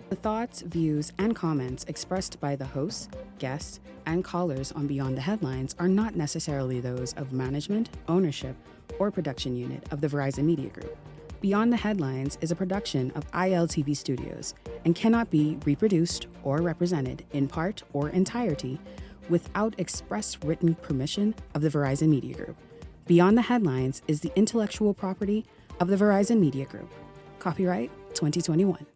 The thoughts, views, and comments expressed by the hosts, guests, and callers on Beyond the Headlines are not necessarily those of management, ownership, or production unit of the Verizon Media Group. Beyond the Headlines is a production of ILTV Studios and cannot be reproduced or represented in part or entirety without express written permission of the Verizon Media Group. Beyond the Headlines is the intellectual property of the Verizon Media Group. Copyright 2021.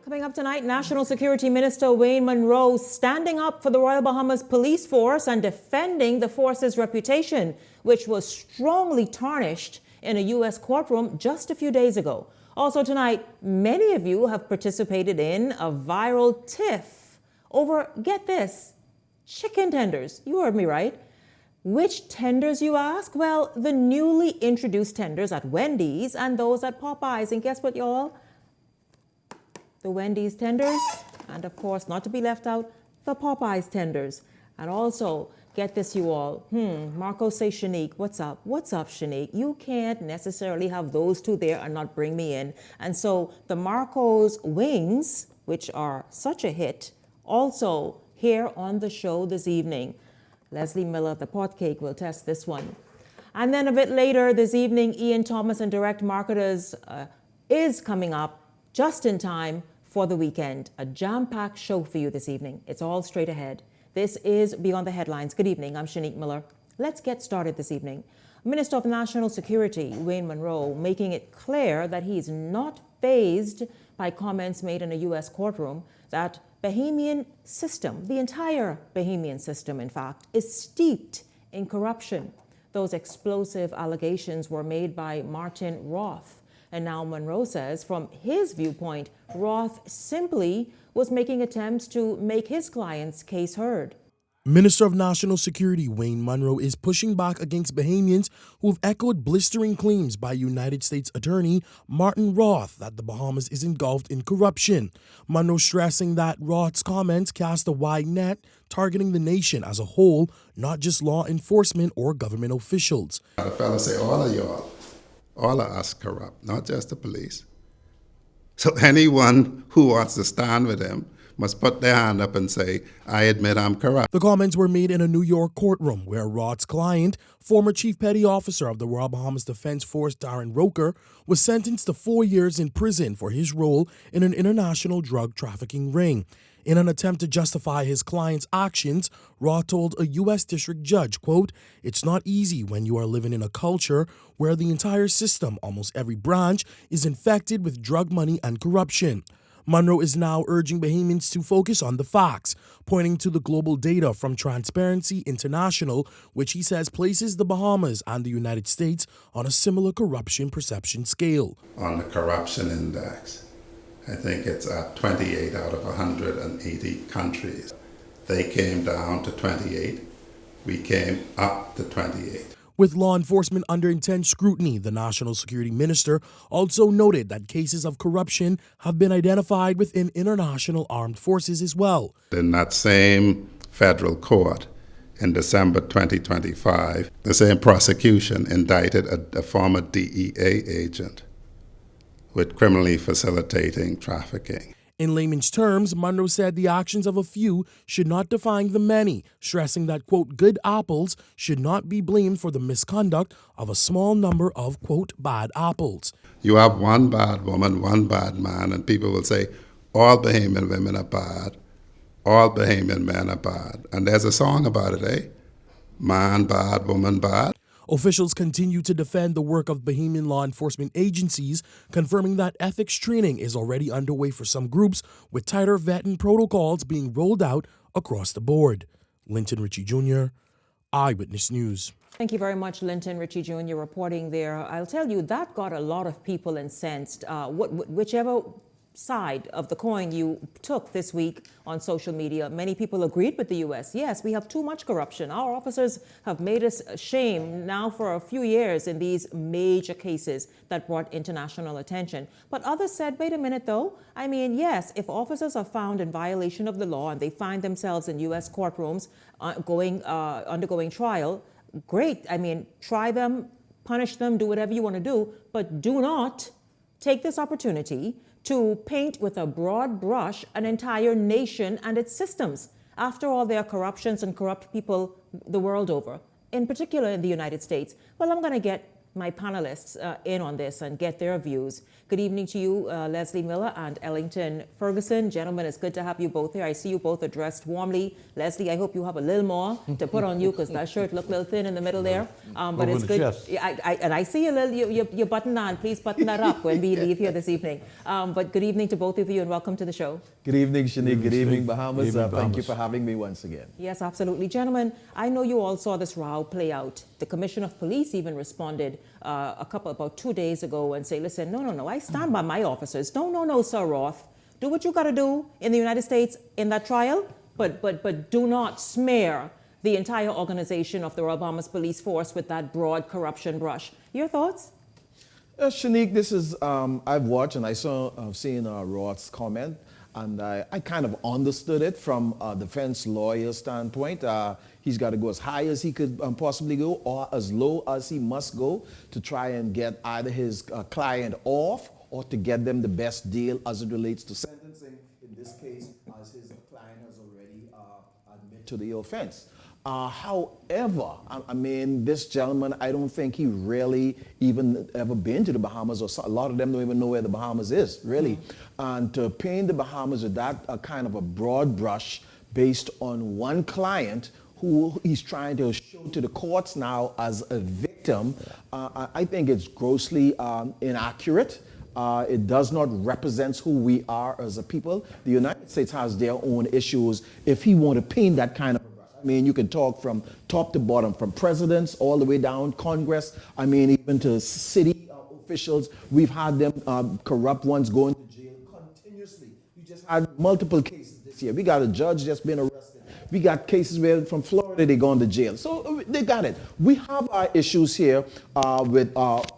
Coming up tonight, National Security Minister Wayne Munroe standing up for the Royal Bahamas Police Force and defending the force's reputation, which was strongly tarnished in a U.S. courtroom just a few days ago. Also tonight, many of you have participated in a viral tiff over, get this, chicken tenders. You heard me right. Which tenders, you ask? Well, the newly introduced tenders at Wendy's and those at Popeyes. And guess what, y'all? The Wendy's tenders, and of course, not to be left out, the Popeyes tenders. And also, get this, you all. Marco say, Shanique, what's up? What's up, Shanique? You can't necessarily have those two there and not bring me in. And so the Marco's wings, which are such a hit, also here on the show this evening. Leslie Miller, the pot cake, will test this one. And then a bit later this evening, Ian Thomas and Direct Marketers is coming up just in time for the weekend. A jam-packed show for you this evening. It's all straight ahead. This is Beyond the Headlines. Good evening. I'm Shanique Miller. Let's get started this evening. Minister of National Security, Wayne Munroe, making it clear that he's not fazed by comments made in a U.S. courtroom that Bahamian system, the entire Bahamian system, in fact, is steeped in corruption. Those explosive allegations were made by Martin Roth. And now Munroe says, from his viewpoint, Roth simply was making attempts to make his client's case heard. Minister of National Security Wayne Munroe is pushing back against Bahamians who have echoed blistering claims by United States Attorney Martin Roth that the Bahamas is engulfed in corruption. Munroe stressing that Roth's comments cast a wide net, targeting the nation as a whole, not just law enforcement or government officials. The fella say, all of y'all, all of us corrupt, not just the police. So anyone who wants to stand with him must put their hand up and say, I admit I'm corrupt. The comments were made in a New York courtroom where Roth's client, former Chief Petty Officer of the Royal Bahamas Defense Force Darren Roker, was sentenced to 4 years in prison for his role in an international drug trafficking ring. In an attempt to justify his client's actions, Roth told a U.S. district judge, quote, "It's not easy when you are living in a culture where the entire system, almost every branch, is infected with drug money and corruption." Munroe is now urging Bahamians to focus on the facts, pointing to the global data from Transparency International, which he says places the Bahamas and the United States on a similar corruption perception scale. On the corruption index, I think it's at 28 out of 180 countries. They came down to 28. We came up to 28. With law enforcement under intense scrutiny, the National Security Minister also noted that cases of corruption have been identified within international armed forces as well. In that same federal court, in December 2025, the same prosecution indicted a former DEA agent with criminally facilitating trafficking. In layman's terms, Munroe said the actions of a few should not define the many, stressing that, quote, good apples should not be blamed for the misconduct of a small number of, quote, bad apples. You have one bad woman, one bad man, and people will say, all Bahamian women are bad, all Bahamian men are bad. And there's a song about it, eh? Man bad, woman bad. Officials continue to defend the work of Bahamian law enforcement agencies, confirming that ethics training is already underway for some groups, with tighter vetting protocols being rolled out across the board. Linton Ritchie Jr., Eyewitness News. Thank you very much, Linton Ritchie Jr. reporting there. I'll tell you, that got a lot of people incensed. Whichever side of the coin you took this week on social media. Many people agreed with the U.S. Yes, we have too much corruption. Our officers have made us shame now for a few years in these major cases that brought international attention. But others said, wait a minute though. I mean, yes, if officers are found in violation of the law and they find themselves in U.S. courtrooms undergoing trial, great. I mean, try them, punish them, do whatever you want to do, but do not take this opportunity to paint with a broad brush an entire nation and its systems. After all, there are corruptions and corrupt people the world over, in particular in the United States. Well, I'm going to get my panelists in on this and get their views. Good evening to you, Leslie Miller and Ellington Ferguson. Gentlemen, it's good to have you both here. I see you both are dressed warmly. Leslie, I hope you have a little more to put on you because that shirt looked a little thin in the middle there. But it's good. And I see a little, you button on. Please button that up when we leave here this evening. But good evening to both of you and welcome to the show. Good evening, Shanique. Good evening, Bahamas. Good evening, Thank you Bahamas. for having me once again. Yes, absolutely. Gentlemen, I know you all saw this row play out. The Commissioner of Police even responded about 2 days ago and say, listen, no, I stand by my officers. No, Sir Roth. Do what you got to do in the United States in that trial, but do not smear the entire organization of the Royal Bahamas Police Force with that broad corruption brush. Your thoughts? Shanique, this is, I've watched and I've seen Roth's comment, and I kind of understood it from a defense lawyer standpoint. He's got to go as high as he could possibly go or as low as he must go to try and get either his client off or to get them the best deal as it relates to sentencing, in this case, as his client has already admitted to the offense. However, I mean, this gentleman, I don't think he really even ever been to the Bahamas, or a lot of them don't even know where the Bahamas is, really. And to paint the Bahamas with that kind of a broad brush based on one client who he's trying to show to the courts now as a victim, I think it's grossly inaccurate. It does not represent who we are as a people. The United States has their own issues. If he want to paint that kind of, I mean, you can talk from top to bottom, from presidents all the way down, Congress, I mean, even to city officials. We've had them corrupt ones going to jail continuously. We just had multiple cases this year. We got a judge just been arrested. We got cases where from Florida they gone to jail. So they got it. We have our issues here with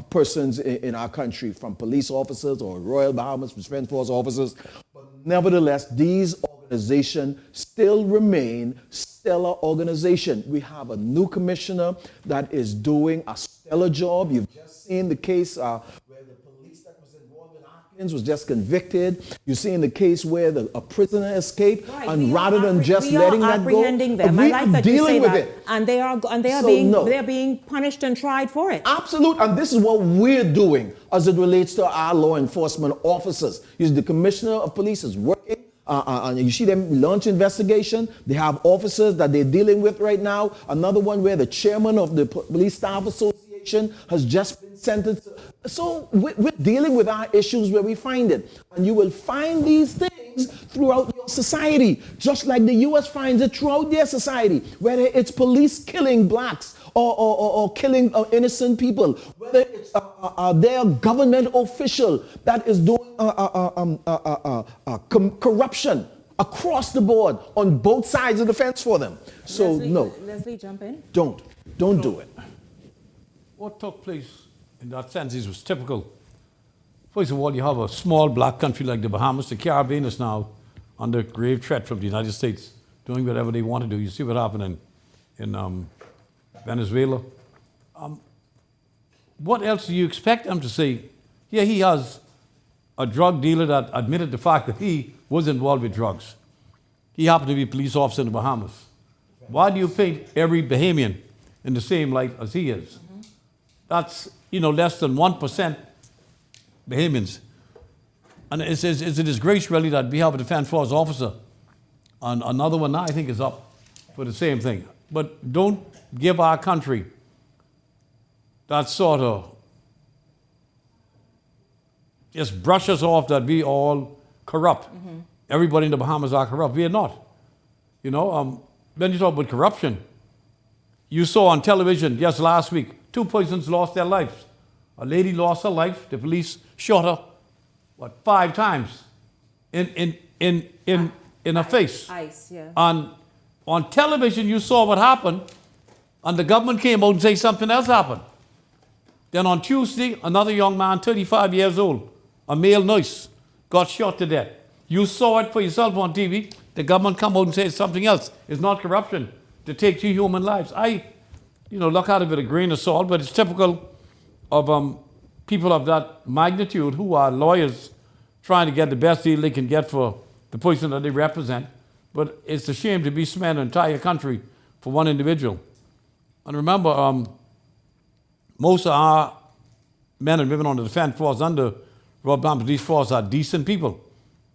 persons in our country, from police officers or Royal Bahamas Defense Force officers. But nevertheless, these organizations still remain stellar organization. We have a new commissioner that is doing a stellar job. You've just seen the case where the police that was involved in Atkins was just convicted. You've seen the case where a prisoner escaped, Right. And rather than just letting that go, them. I we like are that you dealing say with that. it. And they are So, they're being punished and tried for it. Absolute, and this is what we're doing as it relates to our law enforcement officers. The commissioner of police is working. And you see them launch investigation. They have officers that they're dealing with right now. Another one where the chairman of the Police Staff Association has just been sentenced. So we're dealing with our issues where we find it. And you will find these things throughout your society, just like the U.S. finds it throughout their society, whether it's police killing blacks or killing innocent people, whether it's their government official that is doing corruption across the board on both sides of the fence for them. So Leslie, jump in. don't do it. What took place in that sense was typical. First of all, you have a small black country like the Bahamas. The Caribbean is now under grave threat from the United States, doing whatever they want to do. You see what happened in Venezuela. What else do you expect them to say? Here he has a drug dealer that admitted the fact that he was involved with drugs. He happened to be a police officer in the Bahamas. Why do you paint every Bahamian in the same light as he is? That's, less than 1% Bahamians. And it's a disgrace, really, that we have a Defense Force officer. And another one now, I think, is up for the same thing. But don't give our country that sort of just brush us off that we all corrupt. Mm-hmm. Everybody in the Bahamas are corrupt. We are not. When you talk about corruption, you saw on television just last week, 2 persons lost their lives. A lady lost her life. The police shot her, 5 times? in her face. ICE, yeah. On television, you saw what happened, and the government came out and said something else happened. Then on Tuesday, another young man, 35 years old, a male nurse, got shot to death. You saw it for yourself on TV. The government come out and say something else. It's not corruption to take 2 human lives. I look at it with a grain of salt, but it's typical of people of that magnitude who are lawyers trying to get the best deal they can get for the person that they represent. But it's a shame to be spending an entire country for one individual. And remember, most of our men and women on the defense force under Royal Bahama Police Force are decent people.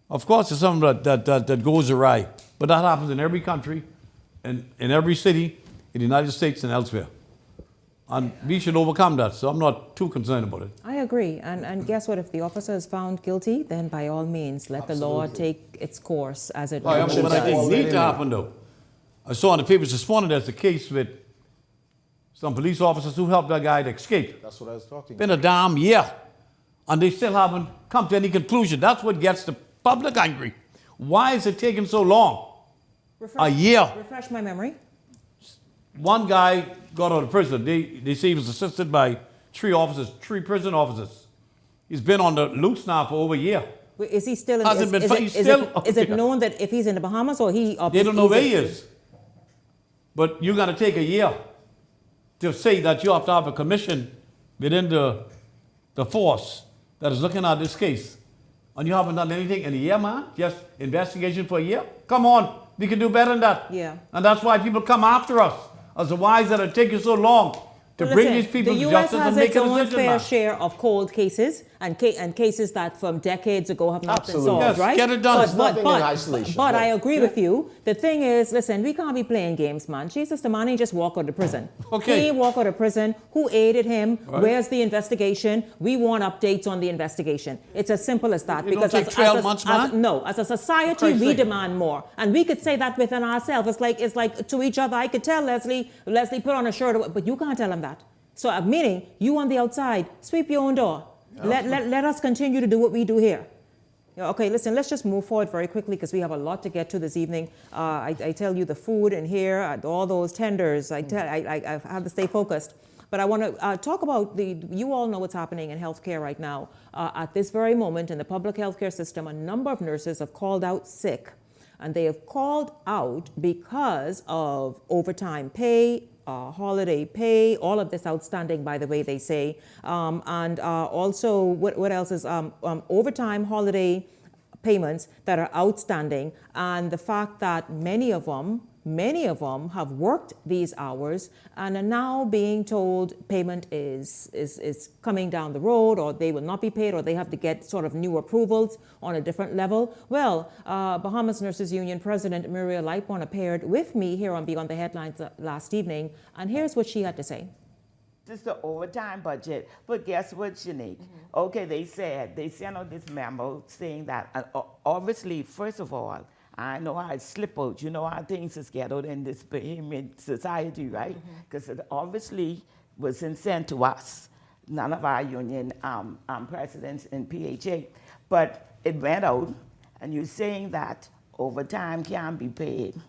Of course, there's something that goes awry, but that happens in every country, and in every city, in the United States and elsewhere. And we should overcome that, so I'm not too concerned about it. I agree. And guess what? If the officer is found guilty, then by all means, let the law take its course as it But I normally think does. need to happen, though. I saw in the papers this morning there's a case with some police officers who helped that guy to escape. That's what I was talking Been a damn year, and they still haven't come to any conclusion. That's what gets the public angry. Why is it taking so long? A year. Refresh my memory. One guy got out of prison. They say he was assisted by 3 prison officers. He's been on the loose now for over a year. Is he still in? Hasn't been he's still up is it there. known that if he's in the Bahamas or he? They don't know where he is. But you're going to take a year to say that you have to have a commission within the force that is looking at this case. And you haven't done anything in a year, man? Just investigation for a year? Come on, we can do better than that. Yeah. And that's why people come after us as to why is that it take you so long to Well, bring listen, these people the to U.S. justice has and make its a own decision, fair man. share of cold cases and cases that from decades ago have not Absolutely. been solved, Yes, right? get it done. It's nothing in isolation. But I No. agree with you. The thing is, listen, we can't be playing games, man. Jesus, the man ain't just walk out of prison. Okay. He ain't walk out of prison. Who aided him? Right. Where's the investigation? We want updates on the investigation. It's as simple as that. It don't take 12 months, man. No, as a society, Christ's we sake. demand more, and we could say that within ourselves. It's like to each other. I could tell Leslie, put on a shirt, but you can't tell him that. So, meaning you on the outside, sweep your own door. Let us continue to do what we do here. Yeah, okay, listen, let's just move forward very quickly because we have a lot to get to this evening. I tell you, the food in here, all those tenders, I have to stay focused. But I want to talk about you all know what's happening in healthcare right now. At this very moment in the public healthcare system, a number of nurses have called out sick. And they have called out because of overtime pay, holiday pay, all of this outstanding, by the way, they say. And also, what else is overtime holiday payments that are outstanding, and the fact that many of them have worked these hours and are now being told payment is coming down the road, or they will not be paid, or they have to get sort of new approvals on a different level. Well, Bahamas Nurses Union President Muriel Lightbourne appeared with me here on Beyond the Headlines last evening, and here's what she had to say. This is the overtime budget, but guess what, Shanique? Okay, they sent out this memo saying that, obviously, first of all, I know how it slip out. You know how things is get out in this Bahamian society, right? Because it obviously wasn't sent to us, none of our union presidents in PHA. But it went out, and you're saying that overtime can't be paid,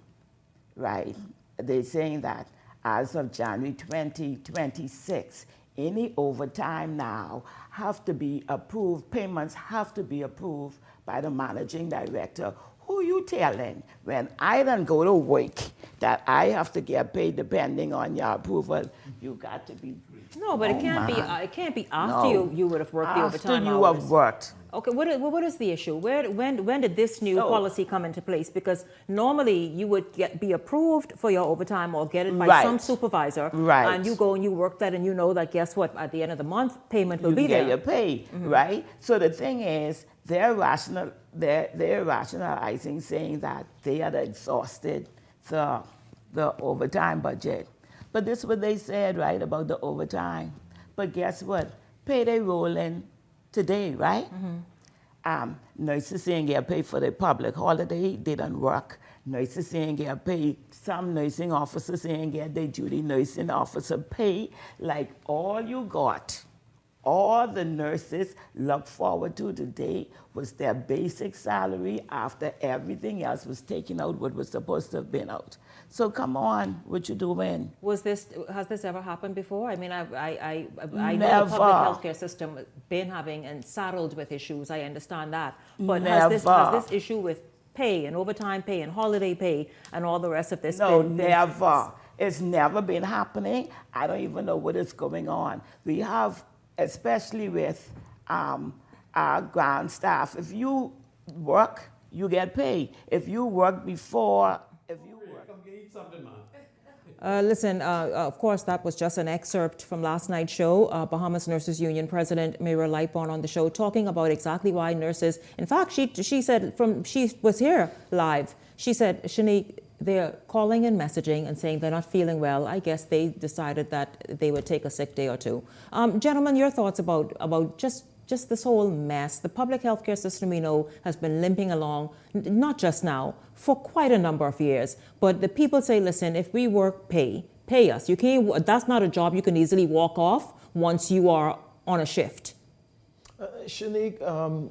right? They're saying that as of January 2026, any overtime now have to be approved, payments have to be approved by the managing director. Who you telling when I don't go to work that I have to get paid depending on your approval? You got to be. No, but it can't be after you would have worked the overtime After you hours. have worked. Okay, what is the issue? When did this new policy come into place? Because normally you would be approved for your overtime or get it by some supervisor, Right. and you go and you work that, and you know that guess what? At the end of the month, payment will You be get there. your pay, right? So the thing is, they're rationalizing, saying that they had exhausted the overtime budget. But this is what they said, right, about the overtime. But guess what? Payday rolling today, right? Nurses ain't get paid for their public holiday. They don't work. Nurses ain't get paid. Some nursing officers ain't get their duty nursing officer pay. Like all you got all the nurses looked forward to today was their basic salary after everything else was taken out, what was supposed to have been out. So come on, what you doing? Has this ever happened before? I mean, I know Never. the public healthcare system has been having and saddled with issues. I understand that. But has Never. this issue with pay and overtime pay and holiday pay and all the rest of this No, been? never. It's never been happening. I don't even know what is going on. We have, especially with our ground staff, if you work, you get paid. If you work before, if you work. Listen, of course, that was just an excerpt from last night's show. Bahamas Nurses Union President Mira Lightbourne on the show talking about exactly why nurses, in fact, she said she was here live. She said, Shanique, they're calling and messaging and saying they're not feeling well. I guess they decided that they would take a sick day or two. Gentlemen, your thoughts about just this whole mess. The public healthcare system, we know, has been limping along, not just now, for quite a number of years. But the people say, listen, if we work, pay us. You can't. That's not a job you can easily walk off once you are on a shift. Shanique,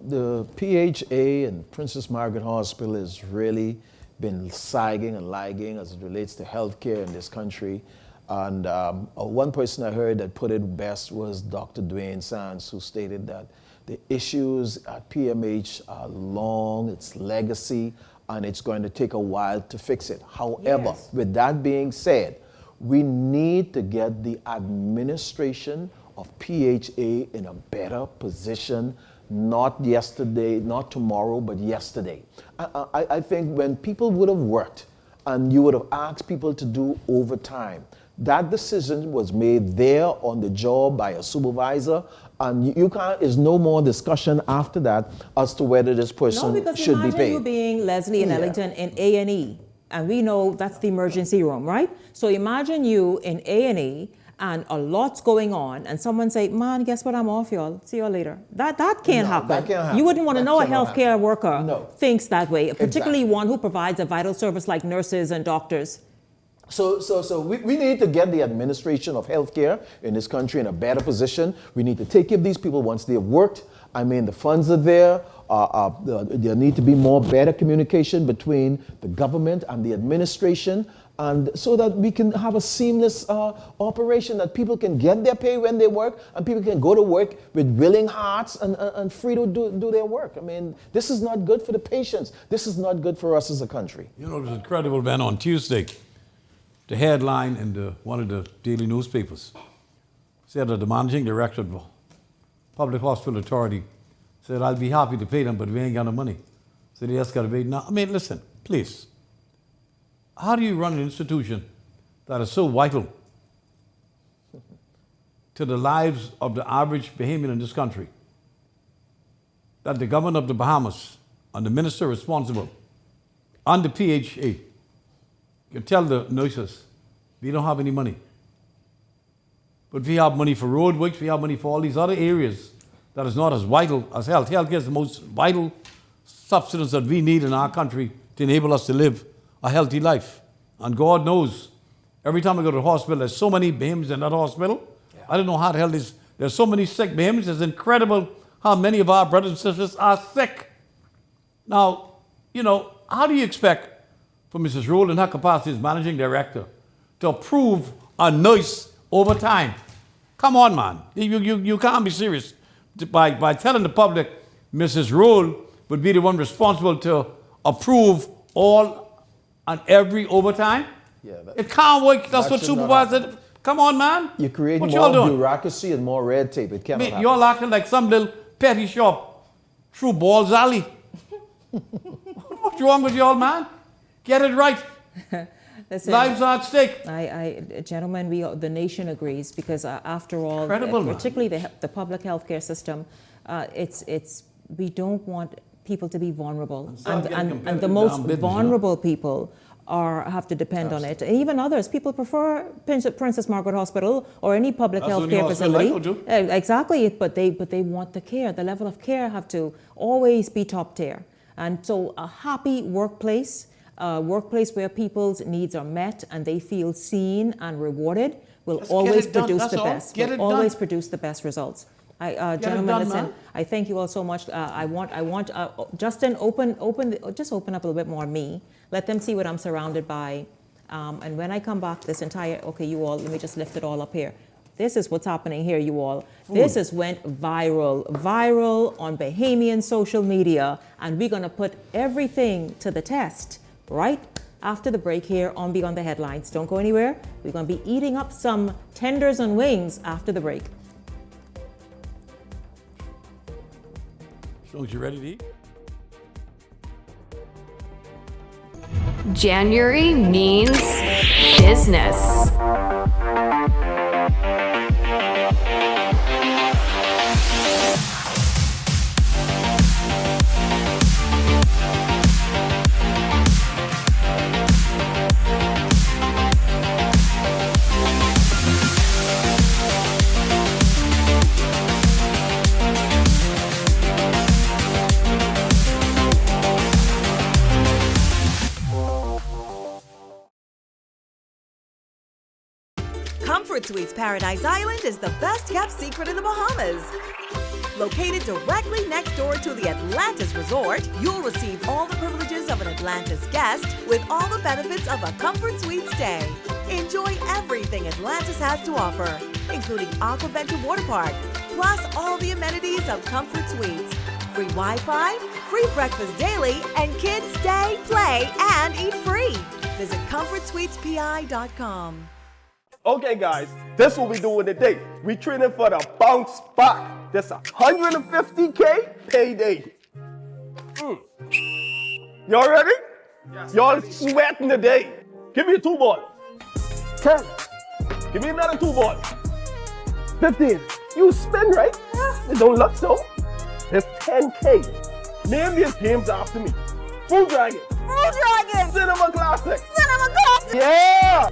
the PHA and Princess Margaret Hospital has really been sagging and lagging as it relates to healthcare in this country. And one person I heard that put it best was Dr. Dwayne Sands, who stated that the issues at PMH are long, it's legacy, and it's going to take a while to fix it. However, with that being said, we need to get the administration of PHA in a better position, not yesterday, not tomorrow, but yesterday. I think when people would have worked and you would have asked people to do overtime, that decision was made there on the job by a supervisor, and you can't. There's no more discussion after that as to whether this person should be paid. No, because imagine you being Leslie and Ellington in A&E, and we know that's the emergency room, right? So imagine you in A&E, and a lot's going on, and someone say, "Man, guess what? I'm off, y'all. See you later." That can't happen. That can't happen. You wouldn't want to That know a cannot healthcare happen. worker No. thinks that way, particularly Exactly. one who provides a vital service like nurses and doctors. So we need to get the administration of healthcare in this country in a better position. We need to take care of these people once they've worked. I mean, the funds are there. There need to be better communication between the government and the administration, and so that we can have a seamless operation, that people can get their pay when they work, and people can go to work with willing hearts and free to do their work. I mean, this is not good for the patients. This is not good for us as a country. You know, it was incredible, man. On Tuesday, the headline in one of the daily newspapers said that the managing director of the Public Hospital Authority said, I'll be happy to pay them, but we ain't got no money. So they just got to pay now. I mean, listen, please. How do you run an institution that is so vital to the lives of the average Bahamian in this country, that the government of the Bahamas and the minister responsible and the PHA can tell the nurses, we don't have any money. But we have money for roadworks, we have money for all these other areas that is not as vital as health. Healthcare is the most vital substance that we need in our country to enable us to live a healthy life. And God knows, every time I go to the hospital, there's so many Bahamians in that hospital. Yeah. I don't know how the hell there's so many sick Bahamians. It's incredible how many of our brothers and sisters are sick. Now, you know, how do you expect for Mrs. Rule in her capacity as managing director to approve a nurse overtime? Come on, man. You can't be serious. By telling the public Mrs. Rule would be the one responsible to approve all and every overtime? Yeah, it can't work. That's that what should not supervisor. Come on, man. You're creating what y'all more doing? bureaucracy and more red tape. It cannot happen. You're acting like some little petty shop through Balls Alley. What's wrong with y'all, man? Get it right. Listen, lives are at stake. Gentlemen, the nation agrees, because after all, particularly the public healthcare system, we don't want people to be vulnerable, and the most vulnerable people have to depend on it. And even others, people prefer Princess Margaret Hospital or any public healthcare facility. Exactly, but they want the care. The level of care have to always be top tier, and so a happy workplace. A workplace where people's needs are met and they feel seen and rewarded will always produce the best. Will always produce the best results. Gentlemen, done, listen. man. I thank you all so much. I want Justin, just open up a little bit more. Me, let them see what I'm surrounded by. And when I come back, this entire you all, let me just lift it all up here. This is what's happening here, you all. This is went viral on Bahamian social media, and we're gonna put everything to the test right after the break here on Beyond the Headlines. Don't go anywhere. We're gonna be eating up some tenders and wings after the break. So you ready to eat? January means business. Comfort Suites Paradise Island is the best kept secret in the Bahamas. Located directly next door to the Atlantis Resort, you'll receive all the privileges of an Atlantis guest with all the benefits of a Comfort Suite stay. Enjoy everything Atlantis has to offer, including Aquaventure Water Park, plus all the amenities of Comfort Suites. Free Wi-Fi, free breakfast daily, and kids stay, play, and eat free. Visit ComfortSuitesPI.com. Okay, guys, this is what we doing today. We training for the bounce back. This $150K payday. Y'all ready? Yes. Y'all sweating today. Give me a 2 ball. 10. Give me another 2 ball. 15. You spin, right? It don't look so. It's 10K. Name these games after me. Food Dragon. Food Dragon! Cinema Classic. Cinema Classic! Yeah!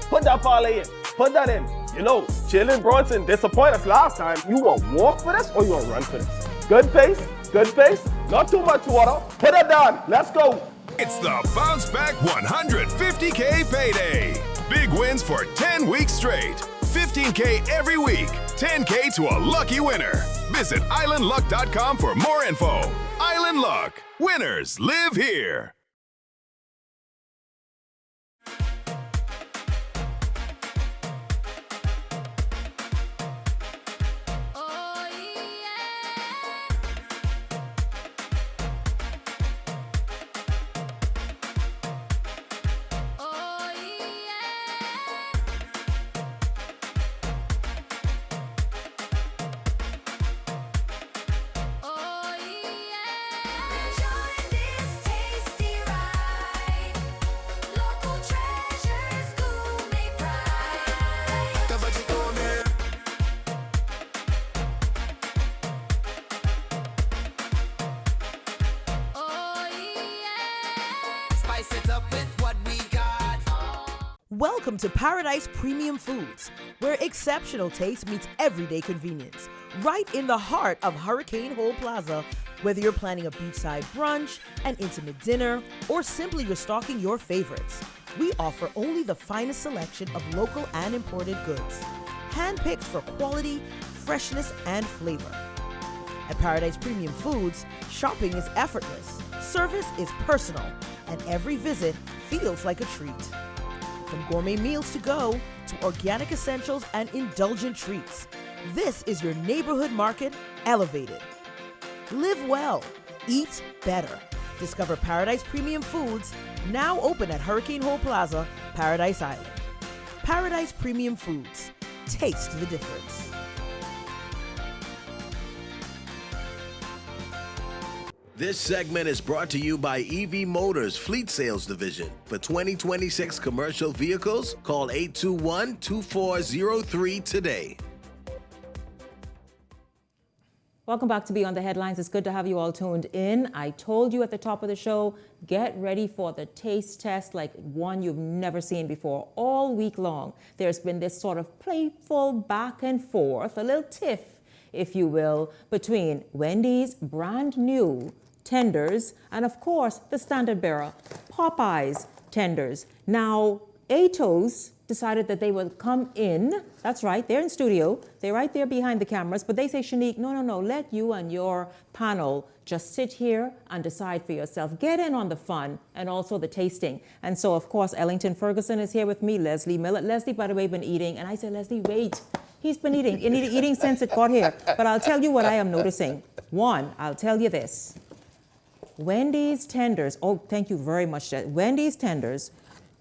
Put that parlay in. Put that in. You know, Jalen Brunson disappointed us last time. You want to walk for this or you want to run for this? Good pace, good pace. Not too much water. Put it down. Let's go. It's the Bounce Back 150K payday. Big wins for 10 weeks straight. 15K every week. 10K to a lucky winner. Visit islandluck.com for more info. Island Luck. Winners live here. Welcome to Paradise Premium Foods, where exceptional taste meets everyday convenience. Right in the heart of Hurricane Hole Plaza, whether you're planning a beachside brunch, an intimate dinner, or simply restocking your favorites, we offer only the finest selection of local and imported goods, handpicked for quality, freshness, and flavor. At Paradise Premium Foods, shopping is effortless, service is personal, and every visit feels like a treat. From gourmet meals to go to organic essentials and indulgent treats, this is your neighborhood market elevated. Live well, eat better. Discover Paradise Premium Foods, now open at Hurricane Hole Plaza, Paradise Island. Paradise Premium Foods. Taste the difference. This segment is brought to you by EV Motors Fleet Sales Division. For 2026 commercial vehicles, call 821-2403 today. Welcome back to Beyond the Headlines. It's good to have you all tuned in. I told you at the top of the show, get ready for the taste test like one you've never seen before. All week long, there's been this sort of playful back and forth, a little tiff, if you will, between Wendy's brand new tenders and, of course, the standard bearer, Popeyes tenders. Now, Atos decided that they would come in. That's right, they're in studio. They're right there behind the cameras. But they say, Shanique, no, let you and your panel just sit here and decide for yourself. Get in on the fun and also the tasting. And so, of course, Ellington Ferguson is here with me, Leslie Millett. Leslie, by the way, been eating. And I said, Leslie, wait. He's been eating, eating since it got here. But I'll tell you what I am noticing. One, I'll tell you this. Wendy's tenders, oh, thank you very much. Wendy's tenders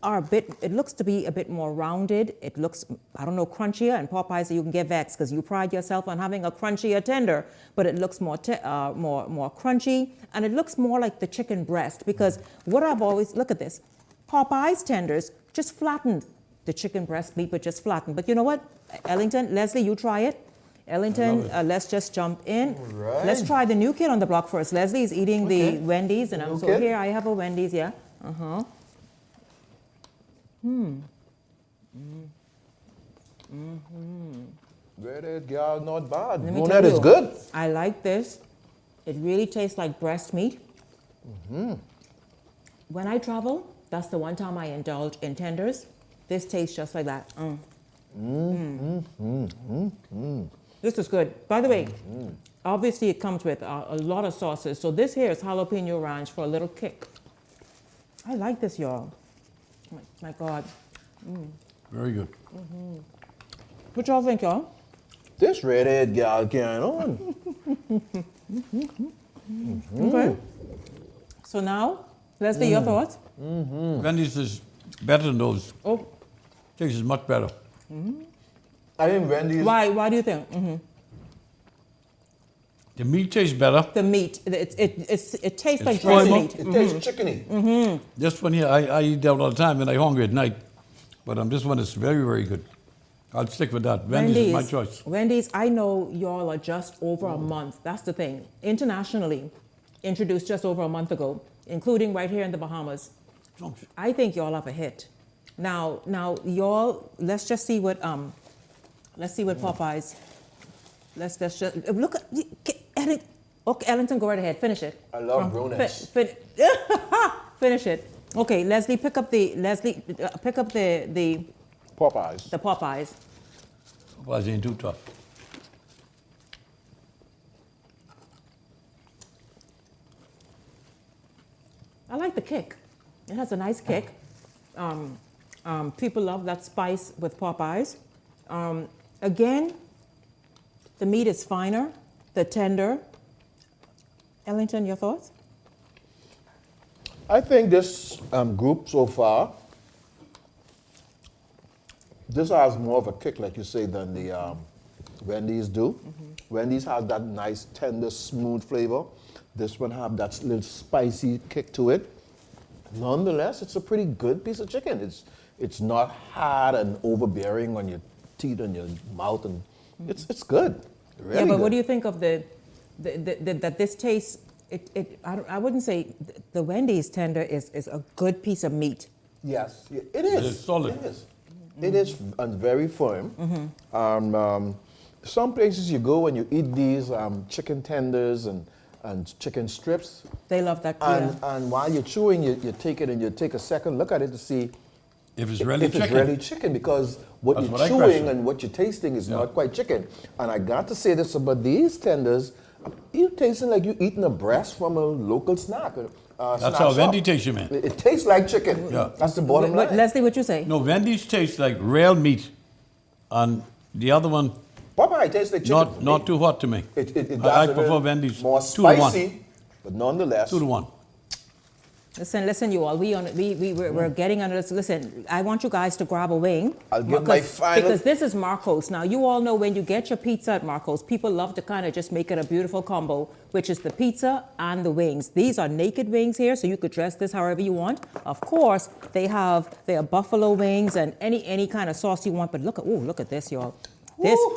are a bit, it looks to be a bit more rounded. It looks, I don't know, crunchier. And Popeyes, you can get vexed because you pride yourself on having a crunchier tender, but it looks more crunchy, and it looks more like the chicken breast, because what I've always, look at this, Popeyes tenders just flattened the chicken breast meat, but just flattened. But you know what, Ellington, Leslie, you try it. Ellington, let's just jump in. Right. Let's try the new kid on the block first. Leslie is eating the Wendy's, and I'm so kid. here I have a Wendy's, yeah. Breaded girl, not bad. Let me Brunette tell is you, good. I like this. It really tastes like breast meat. When I travel, that's the one time I indulge in tenders. This tastes just like that. This is good. By the way, obviously it comes with a lot of sauces. So this here is jalapeno ranch for a little kick. I like this, y'all. My God. Very good. What y'all think, y'all? This redhead gal carrying on. Okay. So now, Leslie, your thoughts? Wendy's is better than those. Oh, Tastes much better. I think Wendy's. why do you think? The meat tastes better. The meat, it tastes like It's breast firmer. meat. It tastes chickeny. This one here, I eat that all the time when I'm hungry at night. But this one is very, very good. I'll stick with that. Wendy's is my choice. Wendy's, I know y'all are just over a month. That's the thing. Internationally, introduced just over a month ago, including right here in the Bahamas. I think y'all have a hit. Now y'all, let's just see what Popeyes. Let's just look at okay, Ellington, go right ahead. Finish it. I love brunettes. Finish it. Okay, Leslie, pick up the Popeyes. the Popeyes. Popeyes ain't too tough. I like the kick. It has a nice kick. People love that spice with Popeyes. Again, the meat is finer, the tender. Ellington, your thoughts? I think this group so far, this has more of a kick, like you say, than the Wendy's do. Wendy's has that nice, tender, smooth flavor. This one have that little spicy kick to it. Nonetheless, it's a pretty good piece of chicken. It's not hard and overbearing on your teeth and your mouth, and it's good. Really yeah, but good. what do you think of that this tastes? I wouldn't say the Wendy's tender is a good piece of meat. Yes, it is. It is solid. It is. It is very firm. Some places you go and you eat these chicken tenders and chicken strips. They love that. And while you're chewing, you take it and you take a second look at it to see if it's really chicken. It's really chicken, because what That's you're what I chewing question. and what you're tasting is not quite chicken. And I got to say this about these tenders, you're tasting like you're eating a breast from a local snack. That's how Wendy tastes, man. It tastes like chicken. Yeah. That's the bottom line. Leslie, what you say? No, Wendy's tastes like real meat. And the other one, Popeye tastes like chicken. not too hot to me. I prefer Wendy's more 2 to 1. spicy, but nonetheless 2 to 1. Listen, you all. We're getting under this. Listen, I want you guys to grab a wing. I'll give my final. Because this is Marcos. Now, you all know when you get your pizza at Marcos, people love to kind of just make it a beautiful combo, which is the pizza and the wings. These are naked wings here, so you could dress this however you want. Of course, they are buffalo wings and any kind of sauce you want. But look at this, y'all.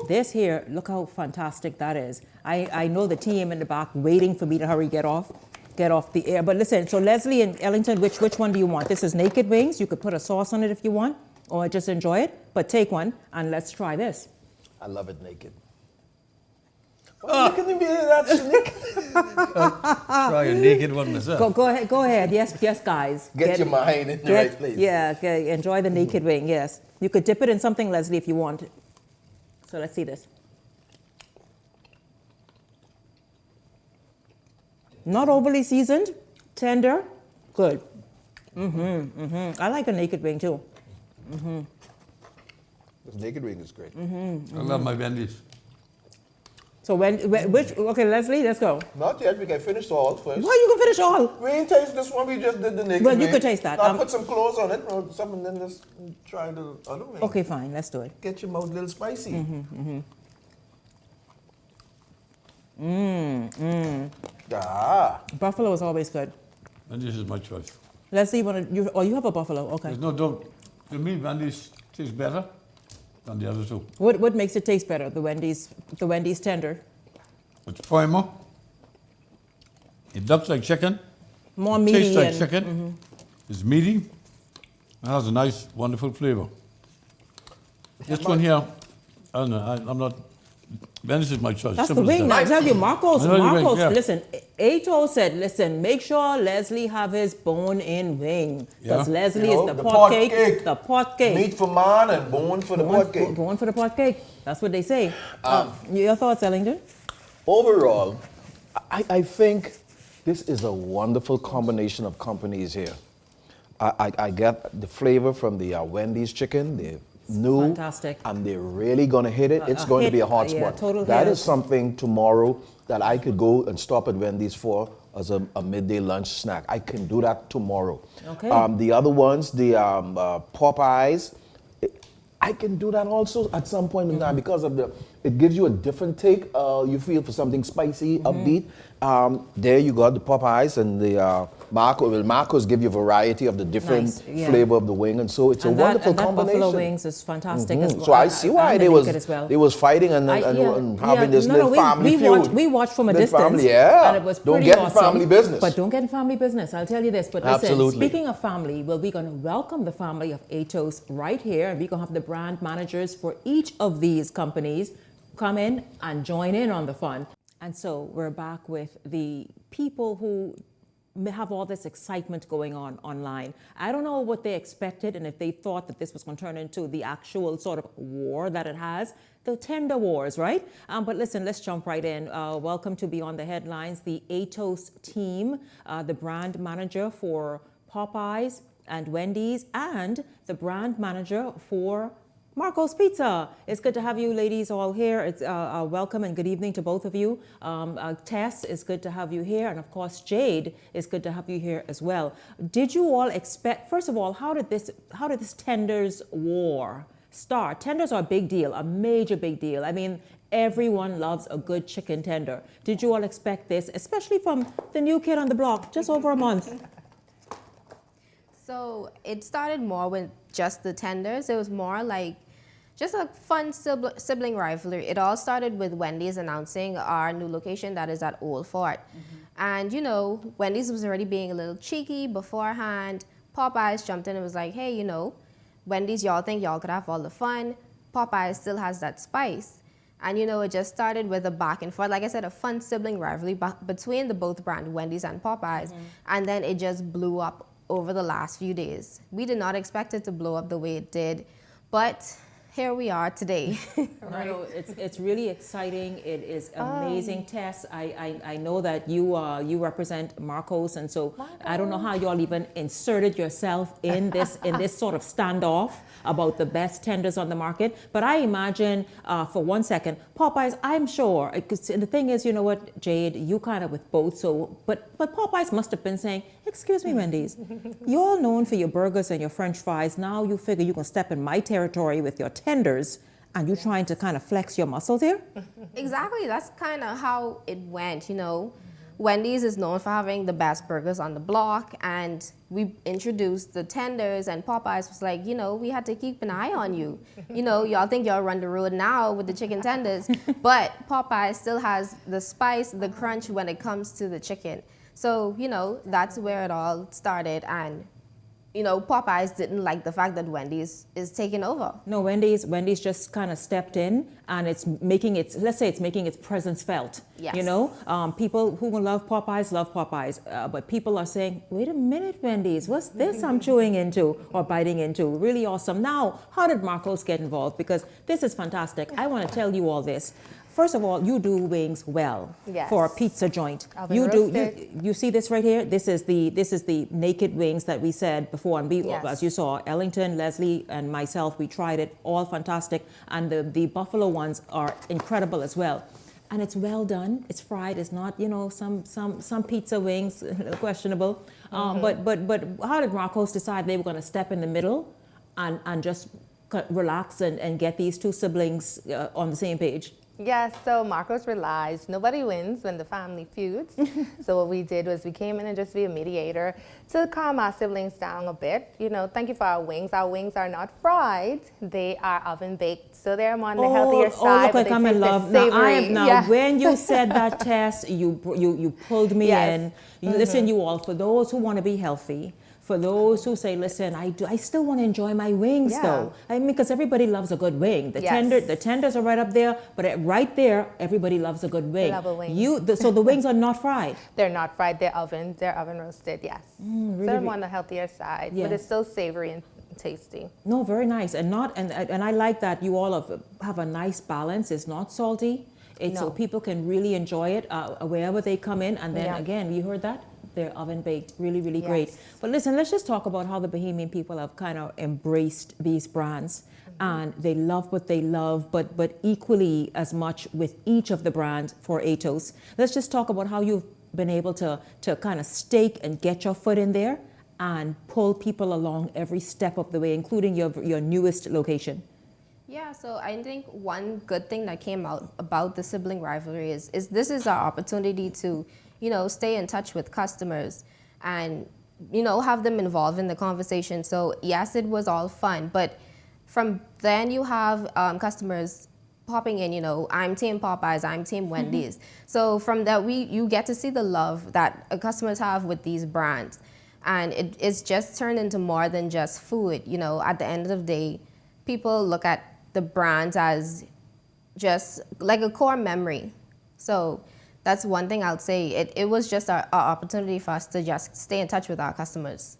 This here, look how fantastic that is. I know the team in the back waiting for me to hurry get off the air. But listen, so Leslie and Ellington, which one do you want? This is naked wings. You could put a sauce on it if you want, or just enjoy it. But take one and let's try this. I love it naked. Why can you be that, Shanique? Try a naked one myself. Go ahead. Yes, guys. Get your mind in the right place. Yeah, okay. Enjoy the naked wing, yes. You could dip it in something, Leslie, if you want. So let's see this. Not overly seasoned, tender, good. I like a naked wing too. This naked wing is great. I love my Wendy's. So okay, Leslie, let's go. Not yet, we can finish all first. Why you can finish all? We ain't taste this one, we just did the naked Well, wing. you could taste that. Now put some clothes on it, or something, then just try the other wing. Okay, fine, let's do it. Get your mouth a little spicy. Ah. Buffalo is always good. And this is my choice. Leslie, you have a buffalo, okay. There's no doubt. To me, Wendy's tastes better than the other two. What makes it taste better? The Wendy's tender. It's firmer. It looks like chicken. More meaty. Tastes like chicken. It's meaty. It has a nice, wonderful flavor. This one here, I don't know, I'm not. Wendy's is my choice. That's the Simple as wing. that. I tell you, Marcos, I know the wing, yeah. listen, Ato said, listen, make sure Leslie have his bone-in wing. Because Yeah. Leslie You know, is the the pot pot cake. cake. The pot cake. Meat for man and bone for the pot cake. Bone for the pot cake. That's what they say. Your thoughts, Ellington? Overall, I think this is a wonderful combination of companies here. I get the flavor from the Wendy's chicken. They're new. Fantastic. And they're really going to hit it. It's going to be a hot yeah, spot. total That hit. is something tomorrow that I could go and stop at Wendy's for as a midday lunch snack. I can do that tomorrow. Okay. The other ones, the Popeyes, I can do that also at some point in time because of it gives you a different take. You feel for something spicy, upbeat. There you got the Popeyes and the Marco. Well, Marcos give you a variety of the different Nice, yeah. flavor of the wing, and so it's a And wonderful that combination. buffalo wings is fantastic as well. So I see why And they the was naked as well. they was fighting and having this little family we feud. We watched from a Little distance. family, yeah. And it was Don't pretty get in awesome. family business. But don't get in family business. I'll tell you this. But listen, Absolutely. speaking of family, well, we're going to welcome the family of Atos right here. And we're going to have the brand managers for each of these companies come in and join in on the fun. And so we're back with the people who have all this excitement going on online. I don't know what they expected and if they thought that this was going to turn into the actual sort of war that it has, the tender wars, right? But listen, let's jump right in. Welcome to Beyond the Headlines, the Atos team, the brand manager for Popeyes and Wendy's, and the brand manager for Marco's Pizza. It's good to have you ladies all here. It's welcome and good evening to both of you. Tess, it's good to have you here. And of course, Jade, it's good to have you here as well. Did you all expect, first of all, how did this tenders war start? Tenders are a big deal, a major big deal. I mean, everyone loves a good chicken tender. Did you all expect this, especially from the new kid on the block, just over a month? So it started more with just the tenders. It was more like just a fun sibling rivalry. It all started with Wendy's announcing our new location that is at Old Fort. And you know, Wendy's was already being a little cheeky beforehand. Popeyes jumped in and was like, hey, you know, Wendy's, y'all think y'all could have all the fun. Popeyes still has that spice. And you know, it just started with a back and forth, like I said, a fun sibling rivalry between the both brand, Wendy's and Popeyes. And then it just blew up over the last few days. We did not expect it to blow up the way it did, but here we are today. No, it's really exciting. It is amazing, Tess. I know that you represent Marcos, and so I don't know how you all even inserted yourself in this sort of standoff about the best tenders on the market. But I imagine for 1 second, Popeyes, I'm sure, because the thing is, you know what, Jade, you kind of with both. So, but Popeyes must have been saying, excuse me, Wendy's, you're all known for your burgers and your French fries. Now you figure you can step in my territory with your tenders, and you're trying to kind of flex your muscles here? Exactly, that's kind of how it went, you know. Wendy's is known for having the best burgers on the block, and we introduced the tenders, and Popeyes was like, you know, we had to keep an eye on you. You know, y'all think y'all run the road now with the chicken tenders, but Popeyes still has the spice, the crunch when it comes to the chicken. So, you know, that's where it all started, and Popeyes didn't like the fact that Wendy's is taking over. No, Wendy's just kind of stepped in, and it's making its presence felt. Yes. People who love Popeyes, but people are saying, wait a minute, Wendy's, what's this I'm chewing into or biting into? Really awesome. Now, how did Marcos get involved? Because this is fantastic. I want to tell you all this. First of all, you do wings well. Yes. For a pizza joint. Oven You do. roasted. You see this right here? This is the naked wings that we said before, and Yes. as you saw, Ellington, Leslie, and myself, we tried it. All fantastic, and the buffalo ones are incredible as well. And it's well done. It's fried. It's not some pizza wings questionable. But how did Marcos decide they were going to step in the middle and just relax and get these two siblings on the same page? Yes, so Marcos realized nobody wins when the family feuds. So what we did was we came in and just be a mediator to calm our siblings down a bit. Thank you for our wings. Our wings are not fried; they are oven baked, so they're more on the healthier side. Look like I'm in love. Now, when you said that, Tess, you pulled me in. Listen, you all, for those who want to be healthy. For those who say, listen, I still want to enjoy my wings though. I mean, because everybody loves a good wing. The tenders are right up there, but right there, everybody loves a good wing. Love a wing. So the wings are not fried. They're not fried. They're oven roasted. Yes. Really, so they're more on the healthier side, but it's still savory and tasty. No, very nice, and I like that you all have a nice balance. It's not salty. So people can really enjoy it wherever they come in. And then again, you heard that. They're oven baked, really, really great. But listen, let's just talk about how the Bahamian people have kind of embraced these brands, and they love what they love, but equally as much with each of the brands for Atos. Let's just talk about how you've been able to kind of stake and get your foot in there and pull people along every step of the way, including your newest location. Yeah, so I think one good thing that came out about the sibling rivalry is this is our opportunity to stay in touch with customers and, have them involved in the conversation. So yes, it was all fun, but from then you have customers popping in, I'm Team Popeyes, I'm Team Wendy's. So from that, you get to see the love that customers have with these brands. And it's just turned into more than just food. At the end of the day, people look at the brands as just like a core memory. So that's one thing I would say. It was just our opportunity for us to just stay in touch with our customers.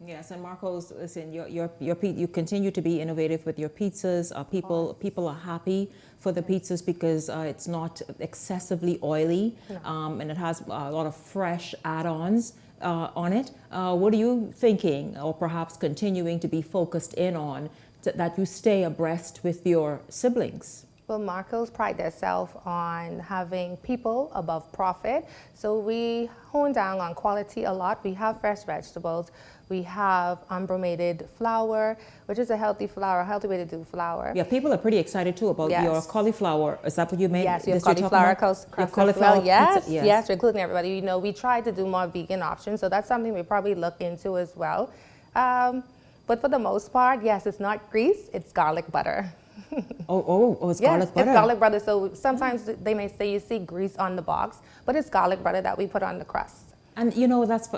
Yes, and Marcos, listen, you continue to be innovative with your pizzas. People are happy for the pizzas because it's not excessively oily, and it has a lot of fresh add-ons on it. What are you thinking, or perhaps continuing to be focused in on, that you stay abreast with your siblings? Well, Marcos pride themselves on having people above profit. So we hone down on quality a lot. We have fresh vegetables. We have unbromated flour, which is a healthy flour, a healthy way to do flour. Yeah, people are pretty excited too about your cauliflower. Is that what you made? Yes, we have cauliflower crust as well. Yes, we're including everybody. We try to do more vegan options, so that's something we probably look into as well. But for the most part, yes, it's not grease, it's garlic butter. It's garlic butter. It's garlic butter. So sometimes they may say you see grease on the box, but it's garlic butter that we put on the crust. And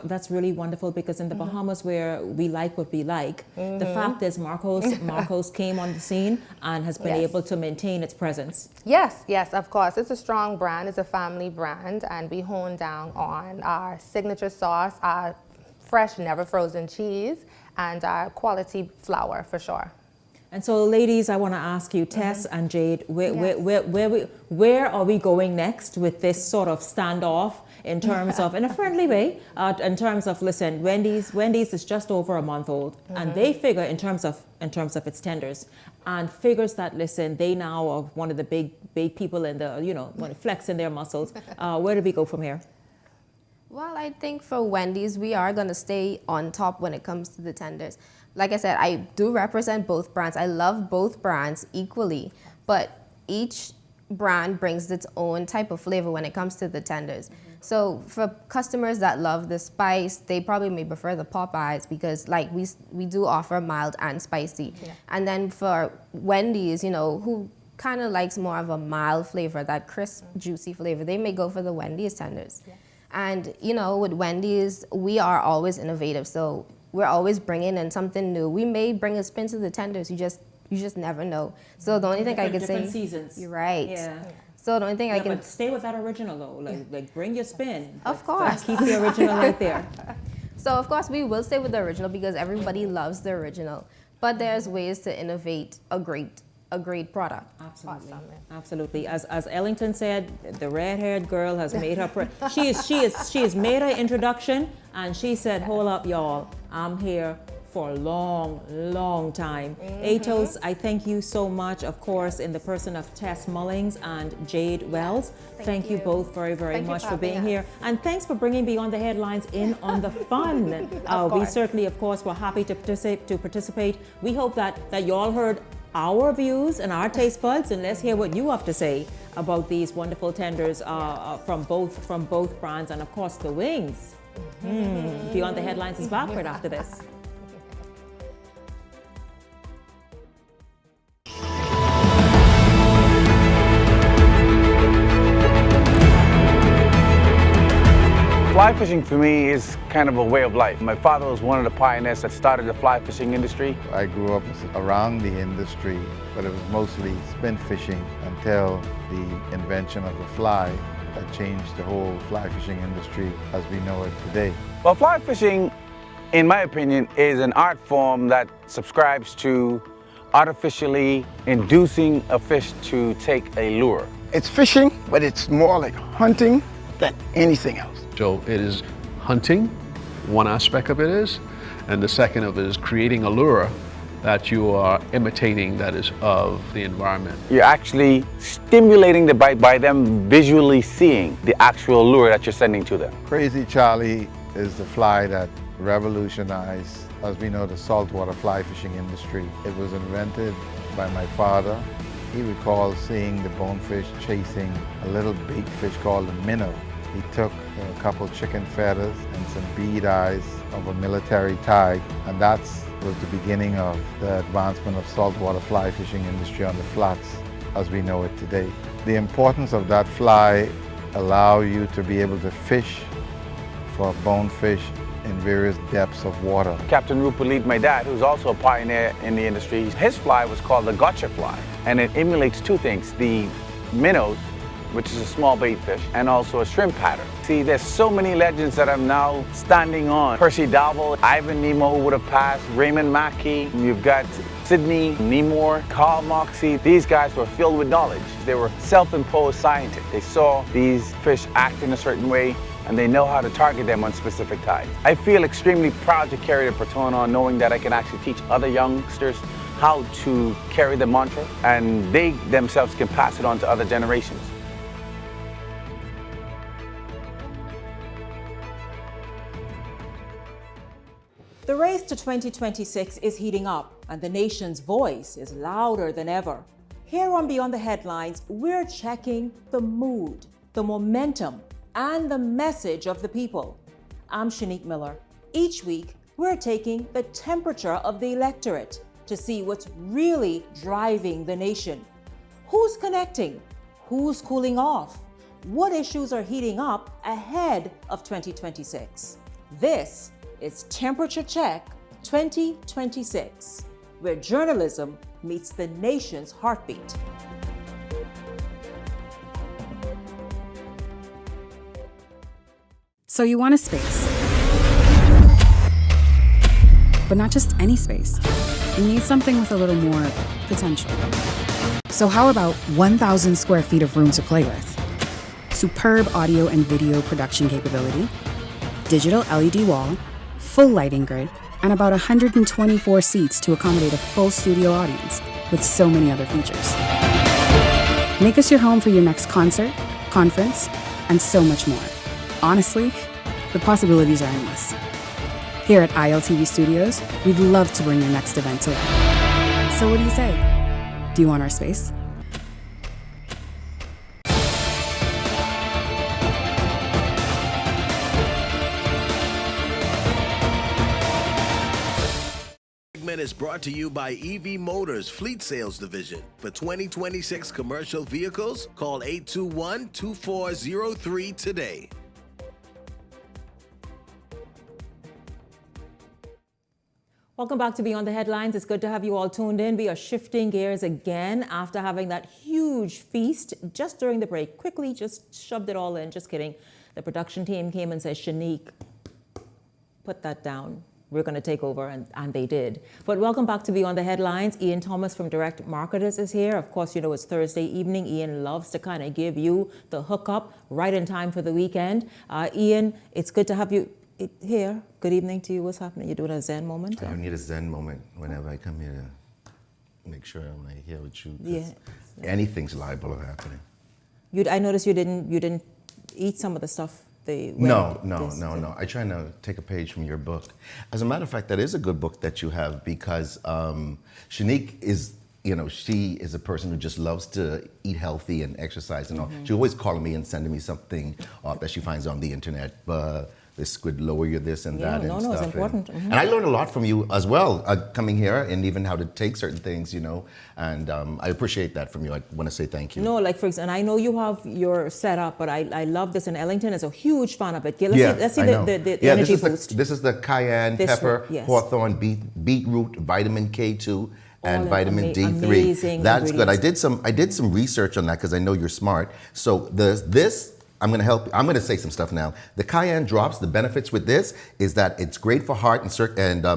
that's really wonderful, because in the Bahamas, where we like what we like, the fact is Marcos came on the scene and has been able to maintain its presence. Yes, of course. It's a strong brand. It's a family brand, and we hone down on our signature sauce, our fresh, never frozen cheese, and our quality flour for sure. And so, ladies, I want to ask you, Tess and Jade, where are we going next with this sort of standoff in terms of, in a friendly way, in terms of, listen, Wendy's is just over a month old, and they figure in terms of its tenders, and figures that, listen, they now are one of the big people in the, flexing their muscles. Where do we go from here? Well, I think for Wendy's, we are going to stay on top when it comes to the tenders. Like I said, I do represent both brands. I love both brands equally, but each brand brings its own type of flavor when it comes to the tenders. So for customers that love the spice, they probably may prefer the Popeyes, because like we do offer mild and spicy. And then for Wendy's, who kind of likes more of a mild flavor, that crisp, juicy flavor, they may go for the Wendy's tenders. And, with Wendy's, we are always innovative. So we're always bringing in something new. We may bring a spin to the tenders. You just never know. So the only thing I can say, different seasons. You're right. Yeah. So the only thing I can But stay with that original though. Like bring your spin. Of course. Keep the original out there. So of course we will stay with the original because everybody loves the original. But there's ways to innovate a great product. Absolutely. Absolutely. As Ellington said, the red-haired girl has made her she has made her introduction, and she said, "Hold up, y'all. I'm here for a long, long time." Atos, I thank you so much, of course, in the person of Tess Mullings and Jade Wells. Thank you both very, very much for being here. And thanks for bringing Beyond the Headlines in on the fun. We certainly, of course, were happy to participate. We hope that you all heard our views and our taste buds, and let's hear what you have to say about these wonderful tenders from both brands, and of course the wings. Beyond the Headlines is back right after this. Fly fishing for me is kind of a way of life. My father was one of the pioneers that started the fly fishing industry. I grew up around the industry, but it was mostly spin fishing until the invention of the fly that changed the whole fly fishing industry as we know it today. Well, fly fishing, in my opinion, is an art form that subscribes to artificially inducing a fish to take a lure. It's fishing, but it's more like hunting than anything else. So it is hunting, one aspect of it is, and the second of it is creating a lure that you are imitating that is of the environment. You're actually stimulating the bite by them visually seeing the actual lure that you're sending to them. Crazy Charlie is the fly that revolutionized, as we know, the saltwater fly fishing industry. It was invented by my father. He recalls seeing the bonefish chasing a little bait fish called a minnow. He took a couple chicken feathers and some bead eyes of a military tag, and that was the beginning of the advancement of saltwater fly fishing industry on the flats as we know it today. The importance of that fly allow you to be able to fish for bonefish in various depths of water. Captain Rupert Lead, my dad, who's also a pioneer in the industry, his fly was called the gotcha fly, and it emulates two things: the minnows, which is a small bait fish, and also a shrimp pattern. See, there's so many legends that I'm now standing on. Percy Darville, Ivan Nemo, who would have passed, Raymond Mackey, you've got Sidney Nemore, Carl Moxie. These guys were filled with knowledge. They were self-imposed scientists. They saw these fish act in a certain way, and they know how to target them on specific tides. I feel extremely proud to carry the baton on, knowing that I can actually teach other youngsters how to carry the mantra, and they themselves can pass it on to other generations. The race to 2026 is heating up, and the nation's voice is louder than ever. Here on Beyond the Headlines, we're checking the mood, the momentum, and the message of the people. I'm Shanique Miller. Each week, we're taking the temperature of the electorate to see what's really driving the nation. Who's connecting? Who's cooling off? What issues are heating up ahead of 2026? This is Temperature Check 2026, where journalism meets the nation's heartbeat. So you want a space, but not just any space. You need something with a little more potential. So how about 1,000 square feet of room to play with? Superb audio and video production capability, digital LED wall, full lighting grid, and about 124 seats to accommodate a full studio audience with so many other features. Make us your home for your next concert, conference, and so much more. Honestly, the possibilities are endless. Here at ILTV Studios, we'd love to bring your next event to life. So what do you say? Do you want our space? Is brought to you by EV Motors Fleet Sales Division. For 2026 commercial vehicles, call 821-2403 today. Welcome back to Beyond the Headlines. It's good to have you all tuned in. We are shifting gears again after having that huge feast just during the break. Quickly just shoved it all in. Just kidding. The production team came and said, Shanique, put that down. We're going to take over, and they did. But welcome back to Beyond the Headlines. Ian Thomas from Direct Marketers is here. Of course, you know it's Thursday evening. Ian loves to kind of give you the hookup right in time for the weekend. Ian, it's good to have you here. Good evening to you. What's happening? You doing a Zen moment? I need a Zen moment whenever I come here to make sure when I hear with you. Yeah. Anything's liable of happening. I noticed you didn't eat some of the stuff. No. I try to take a page from your book. As a matter of fact, that is a good book that you have because Shanique is, she is a person who just loves to eat healthy and exercise and all. She's always calling me and sending me something that she finds on the internet. This could lower your this and that and stuff. It's important. And I learned a lot from you as well, coming here and even how to take certain things, and I appreciate that from you. I want to say thank you. No, like for example, and I know you have your setup, but I love this, and Ellington is a huge fan of it. Let's see the energy boost. This is the cayenne pepper, hawthorn, beetroot, vitamin K2, and vitamin D3. Amazing That's good. I did some research on that because I know you're smart. So this. I'm going to help. I'm going to say some stuff now. The cayenne drops, the benefits with this is that it's great for heart and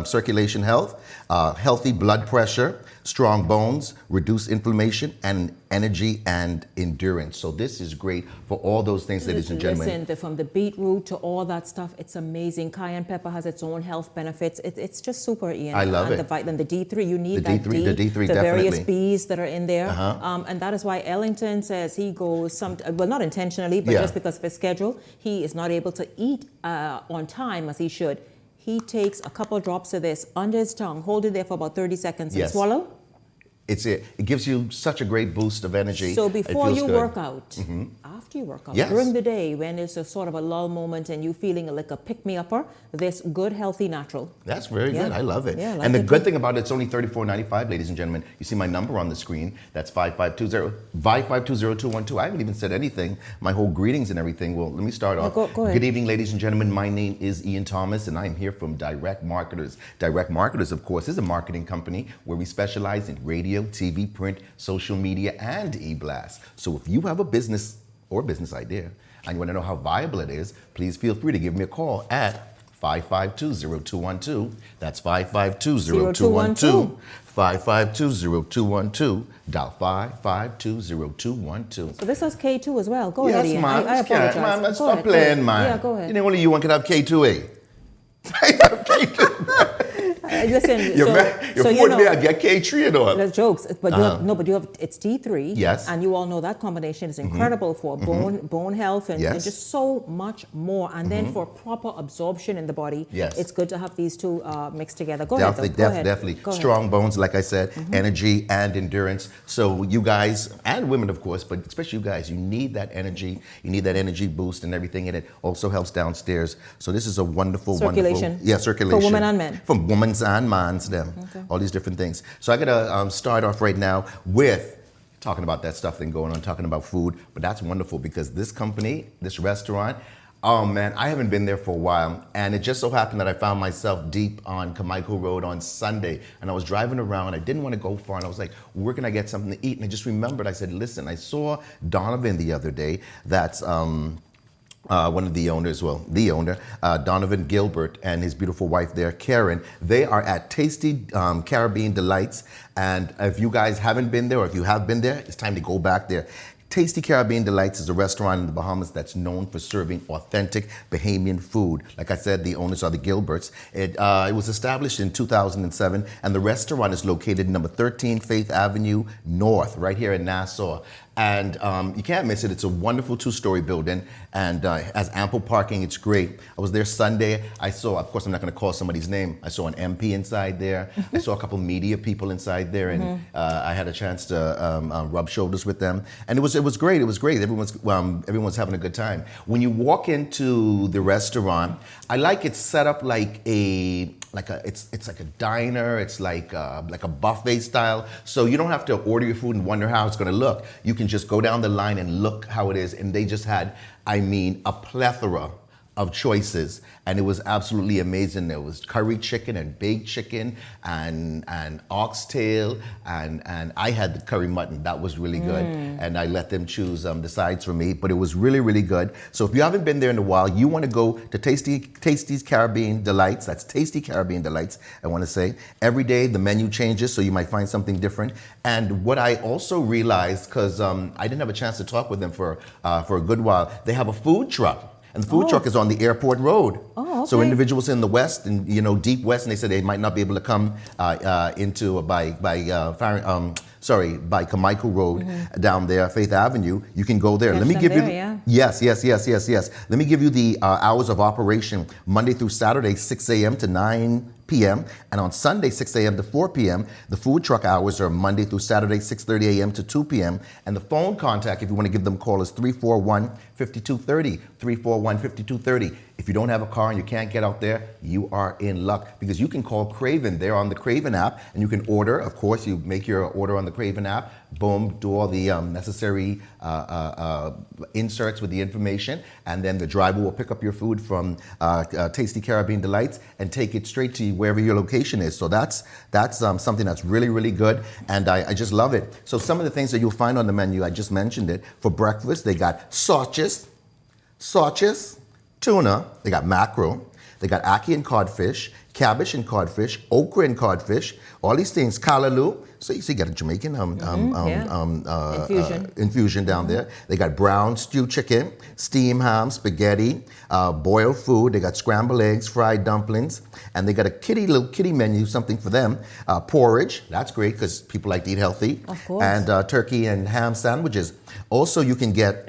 circulation health, healthy blood pressure, strong bones, reduce inflammation, and energy and endurance. So this is great for all those things, ladies and gentlemen. Listen, from the beetroot to all that stuff, it's amazing. Cayenne pepper has its own health benefits. It's just super, Ian. I love it. And the D3, you need the D3, the various definitely. B's that are in there. And that is why Ellington says he goes not intentionally, but just because of his schedule, he is not able to eat on time as he should. He takes a couple drops of this under his tongue, hold it there for about 30 seconds and swallow. It gives you such a great boost of energy. So before you work out, after you work out, during the day, when it's a sort of a lull moment and you feeling like a pick-me-upper, this good, healthy, natural. That's very good. I love it. Yeah, and the good thing about it, it's only $34.95, ladies and gentlemen. You see my number on the screen. That's 5520-212. I haven't even said anything. My whole greetings and everything. Well, let me start off. Go ahead. Good evening, ladies and gentlemen. My name is Ian Thomas, and I am here from Direct Marketers. Direct Marketers, of course, is a marketing company where we specialize in radio, TV, print, social media, and e-blast. So if you have a business or business idea and you want to know how viable it is, please feel free to give me a call at 552-0212. That's 552-0212. 552-0212. Dial 552-0212. So this has K2 as well. Go ahead, Ian. Ma'am. I apologize. Ma'am, stop playing, man. Yeah, go ahead. Only you one can have K2A. Listen, your food may get K3 and all. There's jokes, but you have it's D3. Yes. And you all know that combination is incredible for bone health and just so much more. And then for proper absorption in the body, it's good to have these two mixed together. Go ahead. Definitely. Strong bones, like I said, energy and endurance. So you guys, and women of course, but especially you guys, you need that energy. You need that energy boost and everything, and it also helps downstairs. So this is a wonderful, circulation. Circulation. For women and men. From women's and men's, all these different things. So I gotta start off right now with talking about that stuff and going on, talking about food. But that's wonderful because this company, this restaurant, oh man, I haven't been there for a while. And it just so happened that I found myself deep on Carmichael Road on Sunday. And I was driving around. I didn't want to go far. And I was like, where can I get something to eat? And I just remembered, I said, listen, I saw Donovan the other day. That's one of the owners, the owner, Donovan Gilbert, and his beautiful wife there, Karen. They are at Tasty Caribbean Delights. And if you guys haven't been there, or if you have been there, it's time to go back there. Tasty Caribbean Delights is a restaurant in the Bahamas that's known for serving authentic Bahamian food. Like I said, the owners are the Gilberts. It was established in 2007, and the restaurant is located number 13 Faith Avenue North, right here in Nassau. And you can't miss it. It's a wonderful two-story building and has ample parking. It's great. I was there Sunday. I saw, of course, I'm not going to call somebody's name. I saw an MP inside there. I saw a couple media people inside there, and I had a chance to rub shoulders with them. And it was great. It was great. Everyone's having a good time. When you walk into the restaurant, I like it set up like it's like a diner. It's like a buffet style. So you don't have to order your food and wonder how it's going to look. You can just go down the line and look how it is. And they just had, a plethora of choices, and it was absolutely amazing. There was curry chicken and baked chicken and oxtail, and I had the curry mutton. That was really good, and I let them choose the sides for me, but it was really, really good. So if you haven't been there in a while, you want to go to Tasty's Caribbean Delights. That's Tasty Caribbean Delights, I want to say. Every day the menu changes, so you might find something different. And what I also realized, because I didn't have a chance to talk with them for a good while, they have a food truck. And the food truck is on the airport road. Oh, okay. So individuals in the west and deep west, and they said they might not be able to come by Carmichael Road down there, Faith Avenue. You can go there. Catch Let me them give there, you. yeah. Yes. Let me give you the hours of operation. Monday through Saturday, 6 a.m. to 9 p.m. and on Sunday, 6 a.m. to 4 p.m. The food truck hours are Monday through Saturday, 6:30 a.m. to 2 p.m. And the phone contact, if you want to give them a call, is 341-5230, 341-5230. If you don't have a car and you can't get out there, you are in luck, because you can call Craven. They're on the Craven app, and you can order. Of course, you make your order on the Craven app, boom, do all the necessary inserts with the information, and then the driver will pick up your food from Tasty Caribbean Delights and take it straight to wherever your location is. So that's something that's really, really good, and I just love it. So some of the things that you'll find on the menu, I just mentioned it. For breakfast, they got sausages, tuna, they got mackerel, they got ackee and codfish, cabbage and codfish, okra and codfish, all these things, callaloo. So you see, you got a Jamaican infusion down there. They got brown stew chicken, steamed ham, spaghetti, boiled food. They got scrambled eggs, fried dumplings, and they got a little kitty menu, something for them. Porridge, that's great because people like to eat healthy. Of course. And turkey and ham sandwiches. Also, you can get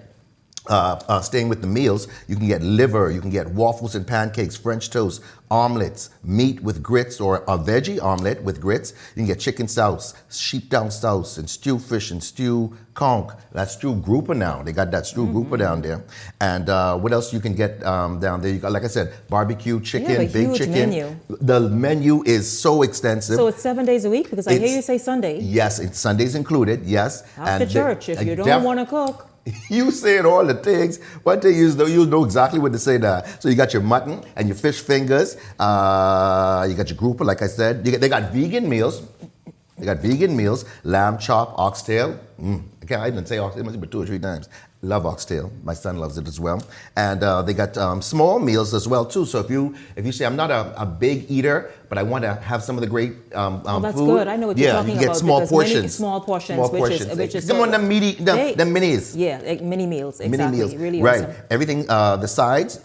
staying with the meals, you can get liver, you can get waffles and pancakes, French toast, omelets, meat with grits, or a veggie omelet with grits. You can get chicken souse, sheep down souse, and stew fish and stew conch. That's stew grouper now. They got that stew grouper down there. And what else you can get down there? You got, like I said, barbecue chicken, big chicken. Menu. The menu is so extensive. So it's 7 days a week? Because I hear you say Sunday. Yes, it's Sundays included, yes. After church, if you don't want to cook. You saying all the things. One thing you know exactly what to say there. So you got your mutton and your fish fingers. You got your grouper, like I said. They got vegan meals. Lamb chop, oxtail. I didn't say oxtail, it must be 2 or 3 times. Love oxtail. My son loves it as well. And they got small meals as well too. So if you say I'm not a big eater, but I want to have some of the great that's food. good. I know what you're talking you get about. Small portions. Small portions, which is them on them minis. Yeah, like mini meals. Exactly. Mini meals. Really right. awesome. Everything. The sides,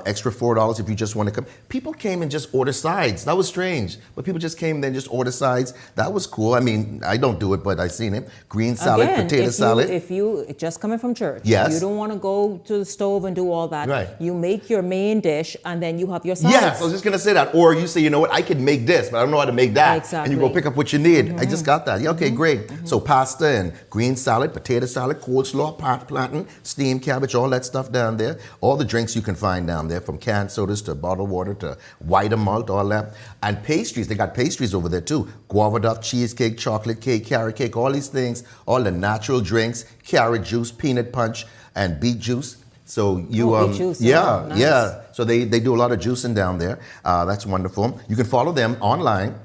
extra $4 if you just want to come. People came and just order sides. That was strange, but people just came and just order sides. That was cool. I mean, I don't do it, but I've seen it. Green salad, potato salad. If you just coming from church, yes. You don't want to go to the stove and do all that. Right. You make your main dish and then you have your sides. Yes, I was just gonna say that. Or you say, you know what, I can make this, but I don't know how to make that. Exactly. And you go pick up what you need. I just got that. Yeah, okay, great. So pasta and green salad, potato salad, coleslaw, pot plantain, steamed cabbage, all that stuff down there. All the drinks you can find down there, from canned sodas to bottled water to white malt, all that. And pastries, they got pastries over there too. Guava duck, cheesecake, chocolate cake, carrot cake, all these things, all the natural drinks, carrot juice, peanut punch, and beet juice. So you, beet juice, yeah. Nice. So they do a lot of juicing down there. That's wonderful. You can follow them online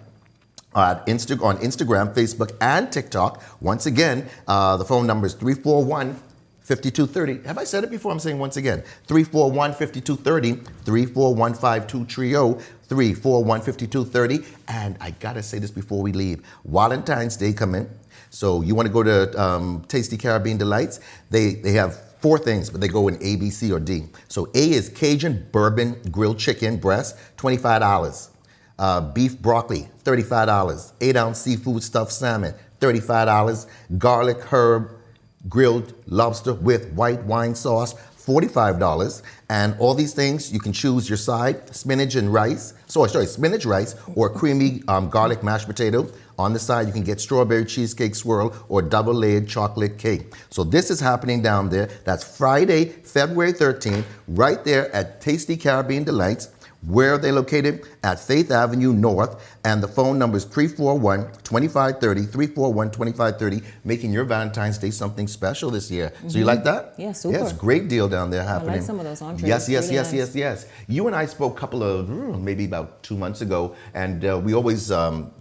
on Instagram, Facebook, and TikTok. Once again, the phone number is 341-5230. Have I said it before? I'm saying once again. 341-5230, 341-5230, 341-5230. And I gotta say this before we leave. Valentine's Day coming. So you want to go to Tasty Caribbean Delights. They have 4 things, but they go in A, B, C, or D. So A is Cajun bourbon grilled chicken breast, $25. Beef broccoli, $35. 8-ounce seafood stuffed salmon, $35. Garlic herb grilled lobster with white wine sauce, $45. And all these things, you can choose your side, spinach rice, or creamy garlic mashed potato. On the side, you can get strawberry cheesecake swirl or double-layered chocolate cake. So this is happening down there. That's Friday, February 13th, right there at Tasty Caribbean Delights, Where are they located? At Faith Avenue North, and the phone number is 341-2530, 341-2530, making your Valentine's Day something special this year. So you like that? Yeah, super. Yes, great deal down there happening. I like some of those entrees. Yes, Really nice. yes. You and I spoke a couple of, maybe about 2 months ago, and we always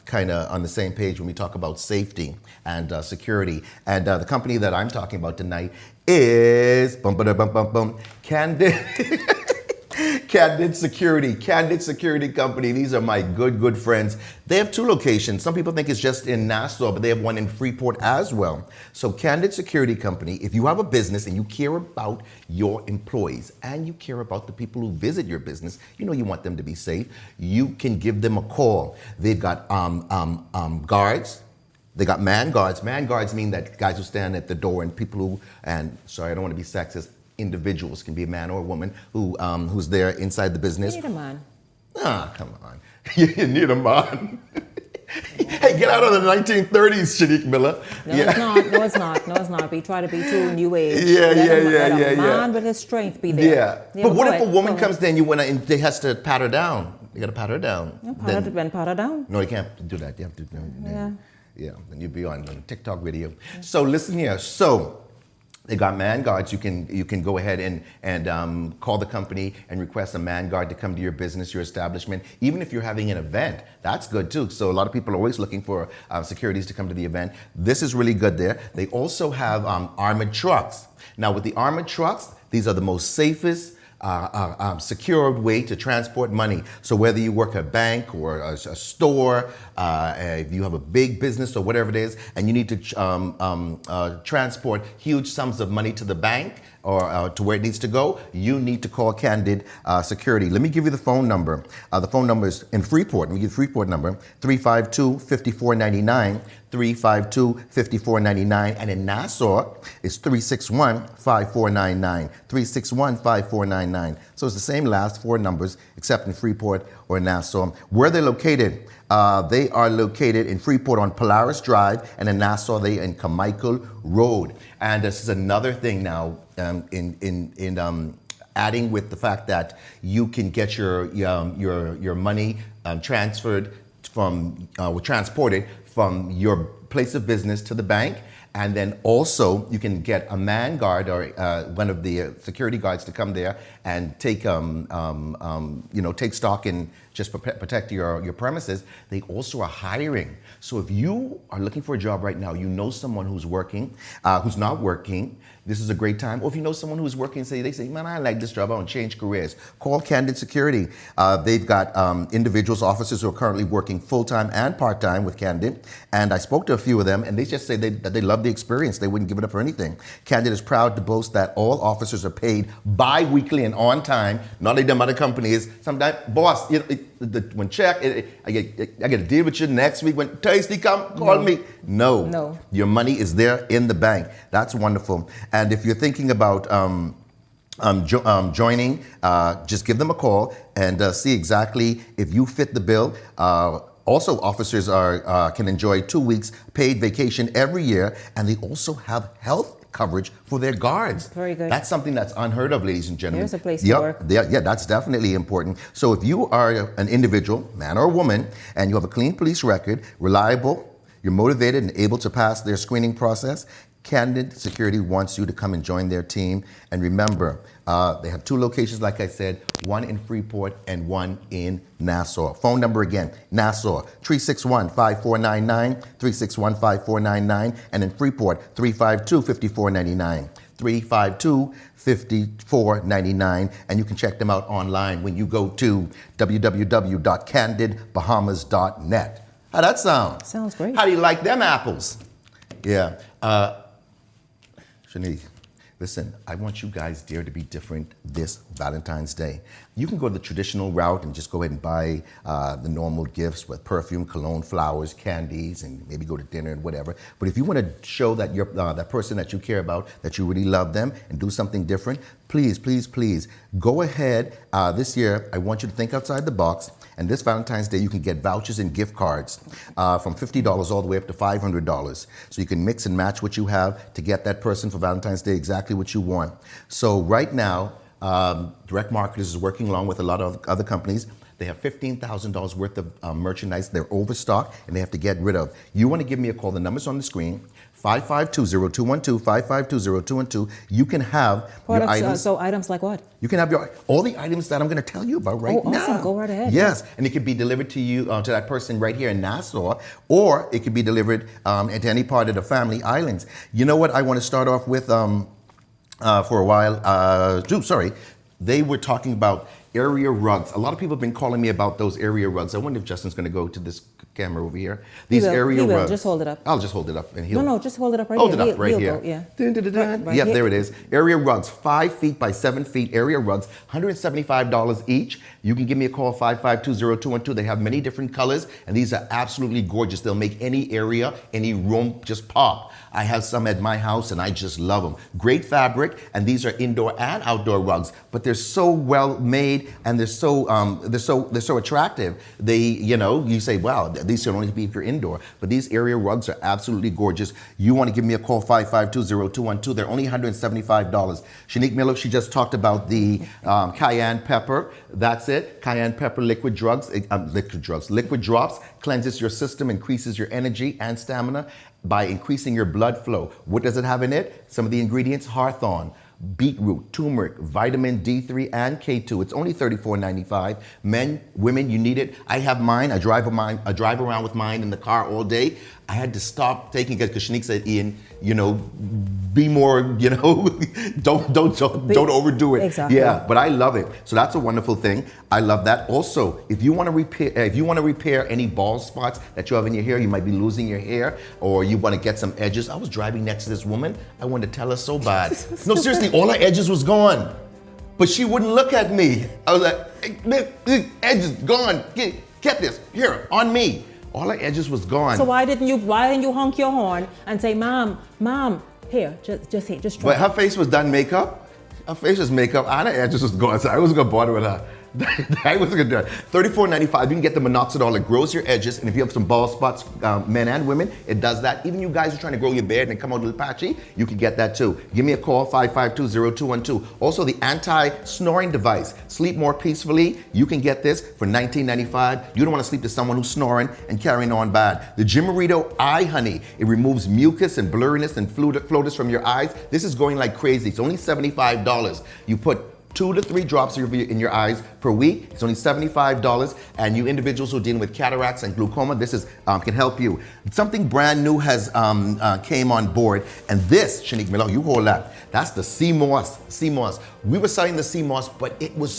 kind of on the same page when we talk about safety and security. And the company that I'm talking about tonight is Candid. Candid Security Company. These are my good friends. They have 2 locations. Some people think it's just in Nassau, but they have one in Freeport as well. So Candid Security Company, if you have a business and you care about your employees and you care about the people who visit your business, you know you want them to be safe, you can give them a call. They've got guards. They got man guards. Man guards mean that guys who stand at the door and people who, and sorry, I don't want to be sexist, individuals, can be a man or a woman, who's there inside the business. You need a man. Come on. You need a man. Hey, get out of the 1930s, Shanique Miller. No, it's not. We try to be too new age. Yeah. Let a man with his strength be there. Yeah. But what if a woman comes there and they has to pat her down? You got to pat her down. Pat her down. No, you can't do that. You have to. Yeah. Then you'd be on a TikTok video. Yeah. So listen here. So they got man guards. You can go ahead and call the company and request a man guard to come to your business, your establishment. Even if you're having an event, that's good too. So a lot of people are always looking for securities to come to the event. This is really good there. They also have armored trucks. Now with the armored trucks, these are the most safest, secured way to transport money. So whether you work at a bank or a store, if you have a big business or whatever it is, and you need to transport huge sums of money to the bank or to where it needs to go, you need to call Candid Security. Let me give you the phone number. The phone number is in Freeport. Let me give you the Freeport number, 352-5499, 352-5499, and in Nassau, it's 361-5499, 361-5499. So it's the same last 4 numbers, except in Freeport or Nassau. Where they're located, they are located in Freeport on Polaris Drive, and in Nassau, they in Carmichael Road. And this is another thing now, adding with the fact that you can get your money transferred from, transported from your place of business to the bank. And then also you can get a man guard or one of the security guards to come there and take take stock and just protect your premises. They also are hiring. So if you are looking for a job right now, you know someone who's working, who's not working, this is a great time. Or if you know someone who's working, they say, man, I like this job, I want to change careers. Call Candid Security. They've got individuals, officers who are currently working full-time and part-time with Candid. And I spoke to a few of them, and they just say that they love the experience. They wouldn't give it up for anything. Candid is proud to boast that all officers are paid bi-weekly and on time. Not like them other companies. Sometimes, boss, when check, I get a deal with you next week. When Thursday come, call me. No. Your money is there in the bank. That's wonderful. And if you're thinking about joining, just give them a call and see exactly if you fit the bill. Also, officers can enjoy 2 weeks paid vacation every year, and they also have health coverage for their guards. Very good. That's something that's unheard of, ladies and gentlemen. There's a place to work. Yeah, that's definitely important. So if you are an individual, man or woman, and you have a clean police record, reliable, you're motivated and able to pass their screening process, Candid Security wants you to come and join their team. And remember, they have 2 locations, like I said, one in Freeport and one in Nassau. Phone number again, Nassau, 361-5499, 361-5499, and in Freeport, 352-5499. 352-5499, and you can check them out online when you go to www.candidbahamas.net. How'd that sound? Sounds great. How do you like them apples? Yeah. Shanique, listen, I want you guys dare to be different this Valentine's Day. You can go the traditional route and just go ahead and buy the normal gifts with perfume, cologne, flowers, candies, and maybe go to dinner and whatever. But if you want to show that you're that person that you care about, that you really love them, and do something different, please, please, please go ahead. This year, I want you to think outside the box. And this Valentine's Day, you can get vouchers and gift cards from $50 all the way up to $500. So you can mix and match what you have to get that person for Valentine's Day exactly what you want. So right now, Direct Marketers is working along with a lot of other companies. They have $15,000 worth of merchandise they're overstocked and they have to get rid of. You want to give me a call. The number's on the screen. 5520212, 5520212. You can have Products, your items. so items like what? You can have all the items that I'm going to tell you about right now. Awesome. Go right ahead. Yes, and it could be delivered to you, to that person right here in Nassau, or it could be delivered to any part of the Family Islands. You know what I want to start off with for a while? They were talking about area rugs. A lot of people have been calling me about those area rugs. I wonder if Justin's going to go to this camera over here. These area rugs. Just hold it up. I'll just hold it up and he'll. No, just hold it up right hold here. Hold it up right here. Go, yeah. Right yep, here. There it is. Area rugs, 5 feet by 7 feet. Area rugs, $175 each. You can give me a call, 5520212. They have many different colors, and these are absolutely gorgeous. They'll make any area, any room just pop. I have some at my house, and I just love them. Great fabric, and these are indoor and outdoor rugs. But they're so well made, and they're so attractive. They, you say, wow, these should only be if you're indoor. But these area rugs are absolutely gorgeous. You want to give me a call, 5520212. They're only $175. Shanique Miller, she just talked about the cayenne pepper. That's it. Cayenne pepper liquid drops cleanses your system, increases your energy and stamina by increasing your blood flow. What does it have in it? Some of the ingredients: hawthorn, beetroot, turmeric, vitamin D3 and K2. It's only $34.95. Men, women, you need it. I have mine. I drive around with mine in the car all day. I had to stop taking it because Shanique said, Ian, be more, don't overdo it. Exactly. Yeah, but I love it. So that's a wonderful thing. I love that. Also, if you want to repair any bald spots that you have in your hair, you might be losing your hair, or you want to get some edges. I was driving next to this woman. I wanted to tell her so bad. No, seriously, all her edges was gone, but she wouldn't look at me. I was like, this edge is gone. Get this here on me. All her edges was gone. So why didn't you honk your horn and say, Mom, here, just here, just try. But her face was done makeup. Her face was makeup, and her edges was gone, so I wasn't gonna bother with her. I wasn't gonna do it. $34.95. You can get the minoxidil. It grows your edges, and if you have some bald spots, men and women, it does that. Even you guys who are trying to grow your beard and come out a little patchy, you can get that too. Give me a call, 5520212. Also, the anti-snoring device. Sleep more peacefully. You can get this for $19.95. You don't want to sleep to someone who's snoring and carrying on bad. The Jimarito Eye Honey. It removes mucus and blurriness and floaters from your eyes. This is going like crazy. It's only $75. You put 2 to 3 drops in your eyes per week. It's only $75. And you individuals who are dealing with cataracts and glaucoma, this is can help you. Something brand new has came on board. And this, Shanique Miller, you hold that. That's the sea moss. Sea moss. We were selling the sea moss, but it was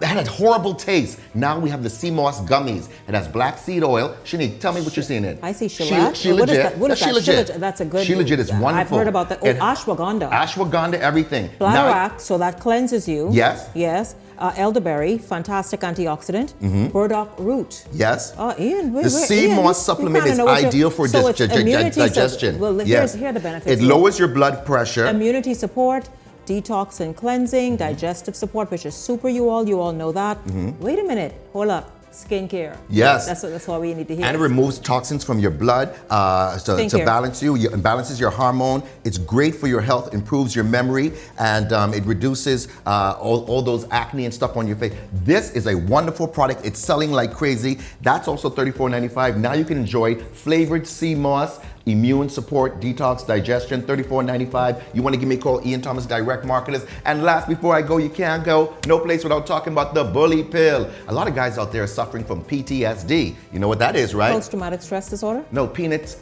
it had a horrible taste. Now we have the sea moss gummies. It has black seed oil. Shanique, tell me what you're seeing in it. I see shellac. She legit. What is that? Legit. That's a good. She legit is wonderful. I've heard about that. Oh, ashwagandha. Ashwagandha, everything. Bladderwrack, so that cleanses you. Yes. Yes. Elderberry, fantastic antioxidant. Burdock root. Yes. Ian, the sea moss supplement is ideal for digestion. Well, yes. Here are the benefits. It lowers your blood pressure. Immunity support. Detox and cleansing, digestive support, which is super, you all know that. Wait a minute, hold up. Skincare. Yes. That's all we need to hear. And it removes toxins from your blood to balance you. It balances your hormone. It's great for your health, improves your memory, and it reduces all those acne and stuff on your face. This is a wonderful product. It's selling like crazy. That's also $34.95. Now you can enjoy flavored sea moss, immune support, detox, digestion, $34.95. You want to give me a call, Ian Thomas, Direct Marketers. And last, before I go, you can't go no place without talking about the bully pill. A lot of guys out there are suffering from PTSD. You know what that is, right? Post-traumatic stress disorder? No, penis,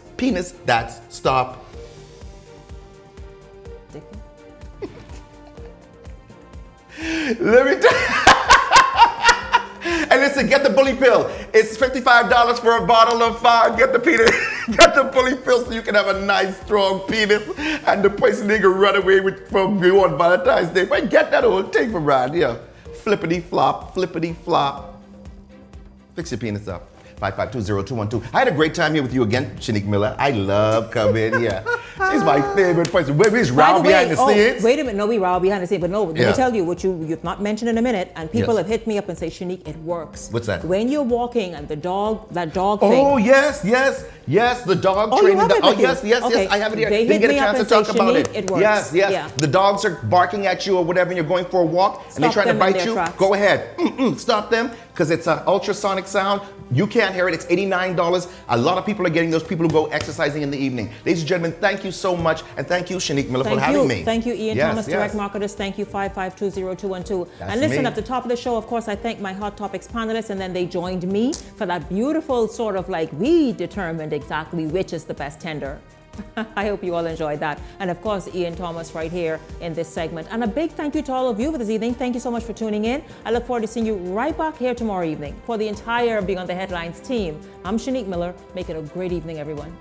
that's stop. Let me tell you. And listen, get the bully pill. It's $55 for a bottle of 5. Get the penis, get the bully pill so you can have a nice, strong penis. And the person nigga run away from you on Valentine's Day. But get that old thing from around here. Flippity flop, flippity flop. Fix your penis up. 552-0212. I had a great time here with you again, Shanique Miller. I love coming here. She's my favorite person. Where's Raul behind the scenes? Wait a minute. No, we Raul behind the scenes. But no, let Yeah. me tell you what you've not mentioned in a minute. And people Yes. have hit me up and say, Shanique, it works. What's that? When you're walking and that dog thing. Oh, yes, the dog Oh, you training. have it with you? Yes, Okay. I have it here. They Didn't hit get a me up chance to and say, talk about Shanique, it. it works. Yes. Yeah. The dogs are barking at you or whatever, and you're going for a walk, and they're Stop trying to them in bite their you. tracks. Go ahead. Stop them, because it's an ultrasonic sound. You can't hear it. It's $89. A lot of people are getting those people who go exercising in the evening. Ladies and gentlemen, thank you so much, and thank you, Shanique Miller, for having me. Thank you, Ian Yes, Thomas, yes. Direct Marketers. Thank you, 5520212. That's And listen, me. at the top of the show, of course, I thank my Hot Topics panelists, and then they joined me for that beautiful sort of like, we determined exactly which is the best tender. I hope you all enjoyed that. And of course, Ian Thomas right here in this segment. And a big thank you to all of you for this evening. Thank you so much for tuning in. I look forward to seeing you right back here tomorrow evening. For the entire Beyond the Headlines team, I'm Shanique Miller. Make it a great evening, everyone.